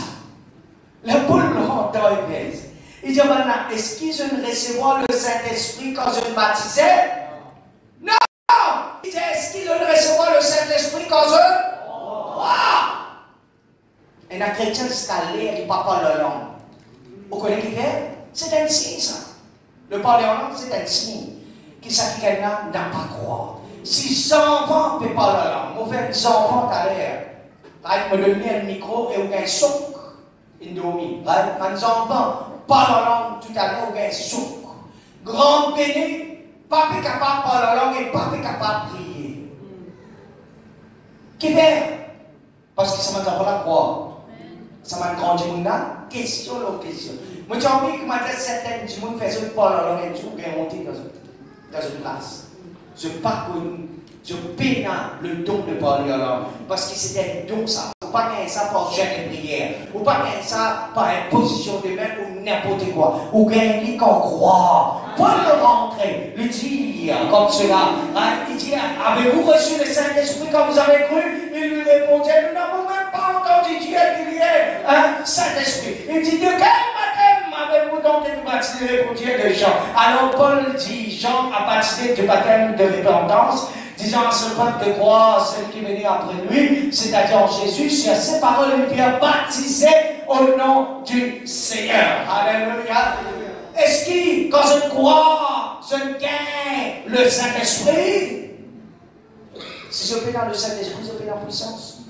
S1: le Paul rentre dans Éphèse. Il dit, maintenant, est-ce qu'ils ont recevoir le Saint-Esprit quand je me baptisais? Non! Il dit, est-ce qu'ils ont recevoir le Saint-Esprit quand je crois? Et un chrétien installé, il ne parle pas la langue. Vous connaissez qui fait? C'est un signe, ça. Le parler en langue, c'est un signe qui s'acquiert quelqu'un n'a pas croire. Si 100 enfants ne peuvent pas la langue, on fait 100 enfants à l'air. On me donne un micro et on a un souk. Indomie. Quand les enfants parlent la langue, tout à l'heure, on a un souk. Grand béni, pas capable de parler la langue et pas capable de prier. Qui fait? Parce que ça m'a donné la croix. Ça m'a grandi mon âme. Question, l'autre question. Moi, j'ai envie que maintenant, certaines du monde faisaient pas la langue et tout, bien monter dans une classe. Je pas connu, je peine le don de parler la langue. Parce que c'était un don, ça. Ou pas gagner ça par jeûne et prière. Ou pas gagner ça par imposition de main ou n'importe quoi. Ou gagner qu'on croit. Paul le rentrer, le dire comme cela. Il dit, avez-vous reçu le Saint-Esprit quand vous avez cru? Il lui répondait, nous n'avons même pas entendu dire qu'il y ait un Saint-Esprit. Il dit, de quel baptême avez-vous donc été baptisé pour dire des gens? Alors Paul dit, Jean a baptisé du baptême de repentance, disant à ce peuple de croire celui qui venait après lui, c'est-à-dire Jésus, sur ces paroles, il vient baptiser au nom du Seigneur. Alléluia. Est-ce que, quand je crois, je gagne le Saint-Esprit? Si je paie dans le Saint-Esprit, je paie dans la puissance.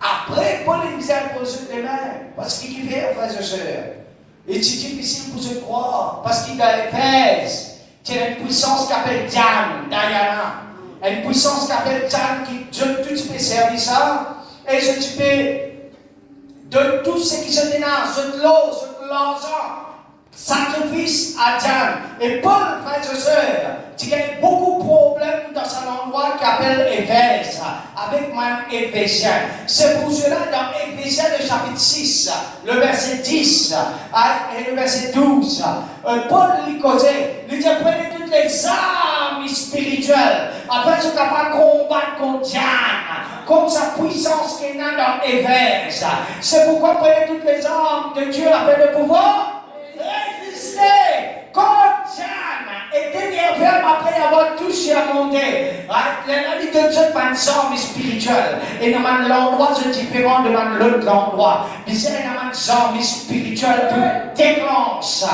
S1: Après, Paul est mis à poser les mains. Parce qu'il fait, frères et sœurs. Et c'est difficile pour se croire. Parce qu'il est à Éphèse. Il y a une puissance qui s'appelle Diana. Une puissance qui s'appelle Diane qui donne tout ce service. Et je te fais de tout ce qui se dénonce, de l'eau, de l'argent. Sacrifice à Diane. Et Paul, frères et sœurs, il y a beaucoup de problèmes dans un endroit qui s'appelle Éphèse, avec même Éphésien. C'est pour cela, dans Éphésiens, le chapitre 6, le verset 10 et le verset 12, Paul lui causait, il dit, prenez toutes les armes spirituelles
S2: Après, tu n'as pas combattre contre Diane, contre sa puissance qui est dans Éphèse. C'est pourquoi prenez toutes les armes de Dieu avec le pouvoir résister contre Diane. Et tenir ferme après avoir touché à monter. La vie de Dieu est une arme spirituelle. Et dans l'endroit, c'est différent de l'autre endroit. Mais c'est une arme spirituelle pour déclencher,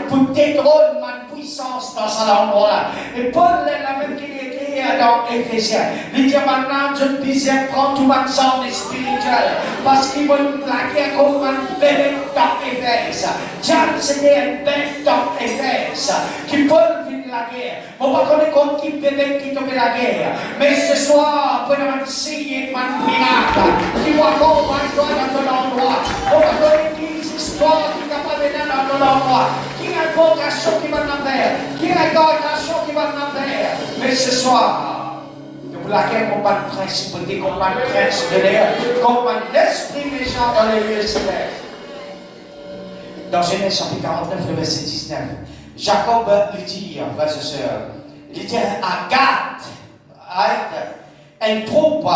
S2: pour détrôner ma puissance dans cet endroit-là. Et Paul est la même qu'il écrit dans Éphésiens. Il dit maintenant, je disais, prends tout ma arme spirituelle. Parce qu'il va nous plaquer comme un bébé dans Éphèse. Diane, c'était un bébé dans Éphèse. Qui Paul vit de la guerre. On va connaître contre qui bébé qui tombe la guerre. Mais ce soir, on va essayer un miracle qui va accompagner toi dans ton endroit. On va connaître qui histoire qui est capable de dans ton endroit. Qui a une vocation qui va en faire. Qui a une vocation qui va en faire. Mais ce soir, nous la guerre combat le principauté, combat le prince de l'air, combat l'esprit méchant dans les lieux célestes. Dans Genèse chapitre 49, le verset 19. Jacob lui dit, frères et sœurs, il dit à Gath, une troupe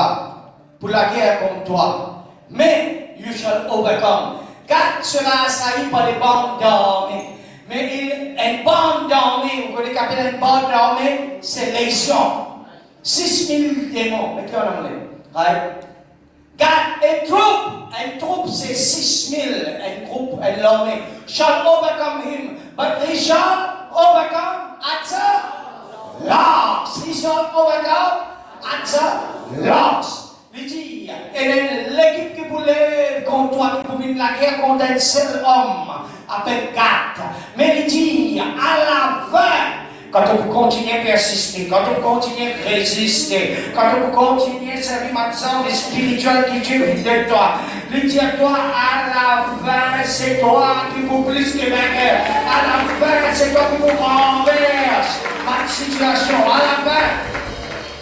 S2: pour la guerre contre toi, mais you shall overcome. Gath sera assailli par des bandes d'armées, mais une bande d'armée, vous connaissez qu'appelle une bande d'armée, c'est légion. 6000 démons, mais qui en a monnaie? Right? Gath, une troupe c'est 6000, une troupe, une armée, shall overcome him. But they shall overcome at the loss. He shall overcome at the loss. Il dit, et l'équipe qui voulait contre toi, qui pouvait la guerre contre un seul homme, appelé Gath. Mais il dit, à la fin, quand on peut continuer à persister, quand on peut continuer à résister, quand on peut continuer à servir ma sang spirituel qui Dieu vit de toi, lui dit à toi, à la fin, c'est toi qui vous plus que vainqueur. À la fin, c'est toi qui vous renverse ma situation. À la fin.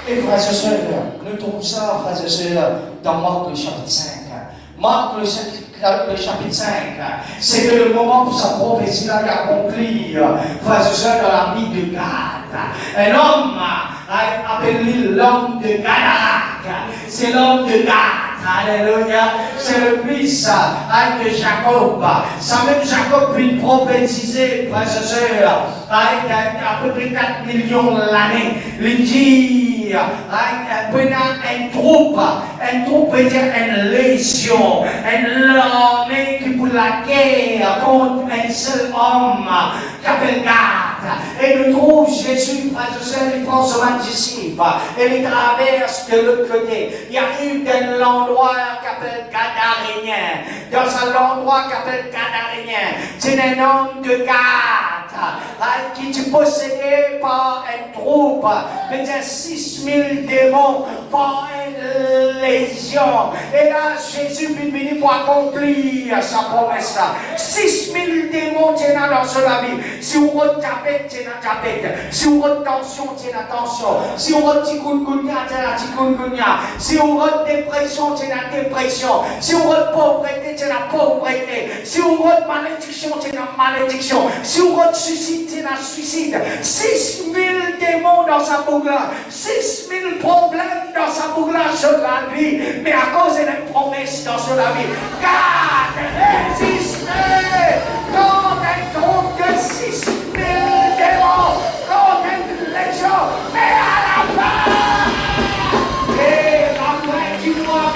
S2: Et frères et sœurs, nous trouvons ça, frères et sœurs, dans Marc le chapitre 5. Marc le chapitre 5, c'est que le moment où sa prophétie-là est accomplie, frères et sœurs, dans la vie de Gath. Un homme appelé l'homme de Gadarak. C'est l'homme de Gath. Alléluia. C'est le fils de Jacob. Ça même Jacob peut prophétiser, frères et sœurs, avec à peu près 4 millions l'année. Il dit, une troupe veut dire une légion, une armée qui pour la guerre contre un seul homme qui s'appelle Gath. Et nous trouvons Jésus, frères et sœurs, il prend son disciple et il traverse de l'autre côté. Il arrive dans l'endroit qui s'appelle Gadarénien. Dans un endroit qui s'appelle Gadarénien, c'est un homme de Gath qui est possédé par une troupe, peut-être 6000 démons, par une légion. Et là, Jésus est venu pour accomplir sa promesse. 6000 démons tiennent dans son vie. Si vous avez diabète, tiennent dans diabète. Si vous avez tension, tiennent dans tension. Si vous avez chikungunya, tiennent dans chikungunya. Si vous avez dépression, tiennent dans dépression. Si vous avez pauvreté, tiennent dans pauvreté. Si vous avez malédiction, tiennent dans malédiction. Si vous avez suicide, tiennent dans suicide. 6000 démons dans sa boucle, 6000 problèmes dans sa boucle sur la vie, mais à cause d'une promesse dans sur la vie. Garde, résistez contre un groupe de 6000 démons, contre une légion, mais à la fin, et la fin du mois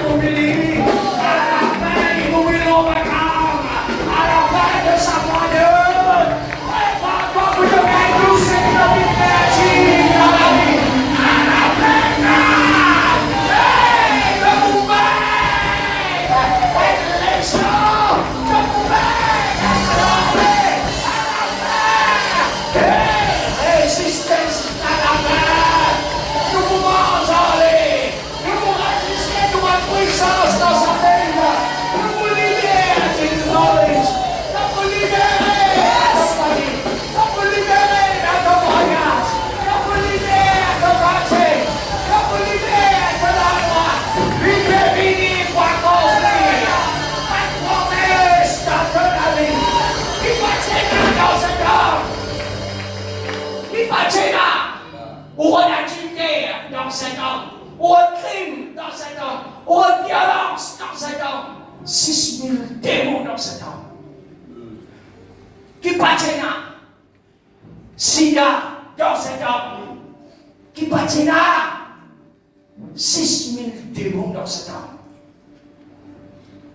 S2: pour lui, à la fin, il vous overcome, à la fin de sa moindre. homme, ou un crime dans cet homme, ou une violence dans cet homme. 6000 démons dans cet homme. Qui patina? Sida dans cet homme. Qui patina? 6000 démons dans cet homme.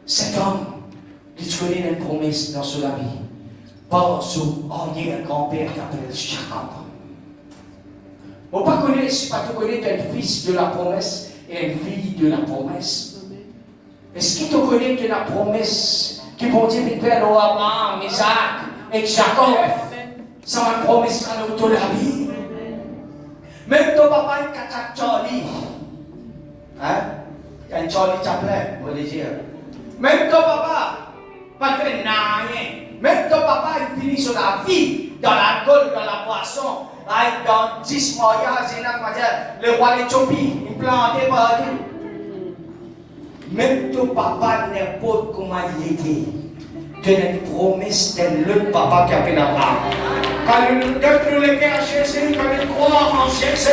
S2: Cet homme, il connaît une promesse dans sa vie. Par son un grand-père qui s'appelle Jacob. On ne connaît pas un fils de la promesse et une fille de la promesse. Est-ce qu'il te connaît que la promesse qui vont dire Père Abraham, Isaac et Jacob, c'est une promesse qui a toute la vie. Même ton papa est un Charlie. Hein? Il y a un Charlie Chaplin, on va dire. Même ton papa, pas de rien. Même ton papa, il finit sur la vie, dans l'alcool, dans la boisson, dans 10 mariages, le roi d'Éthiopie, il plantait partout. Même ton papa, n'importe comment il était, tu as une promesse de l'autre papa qui a fait Abraham. Quand nous le cœur Jésus, quand nous croyons en Jésus,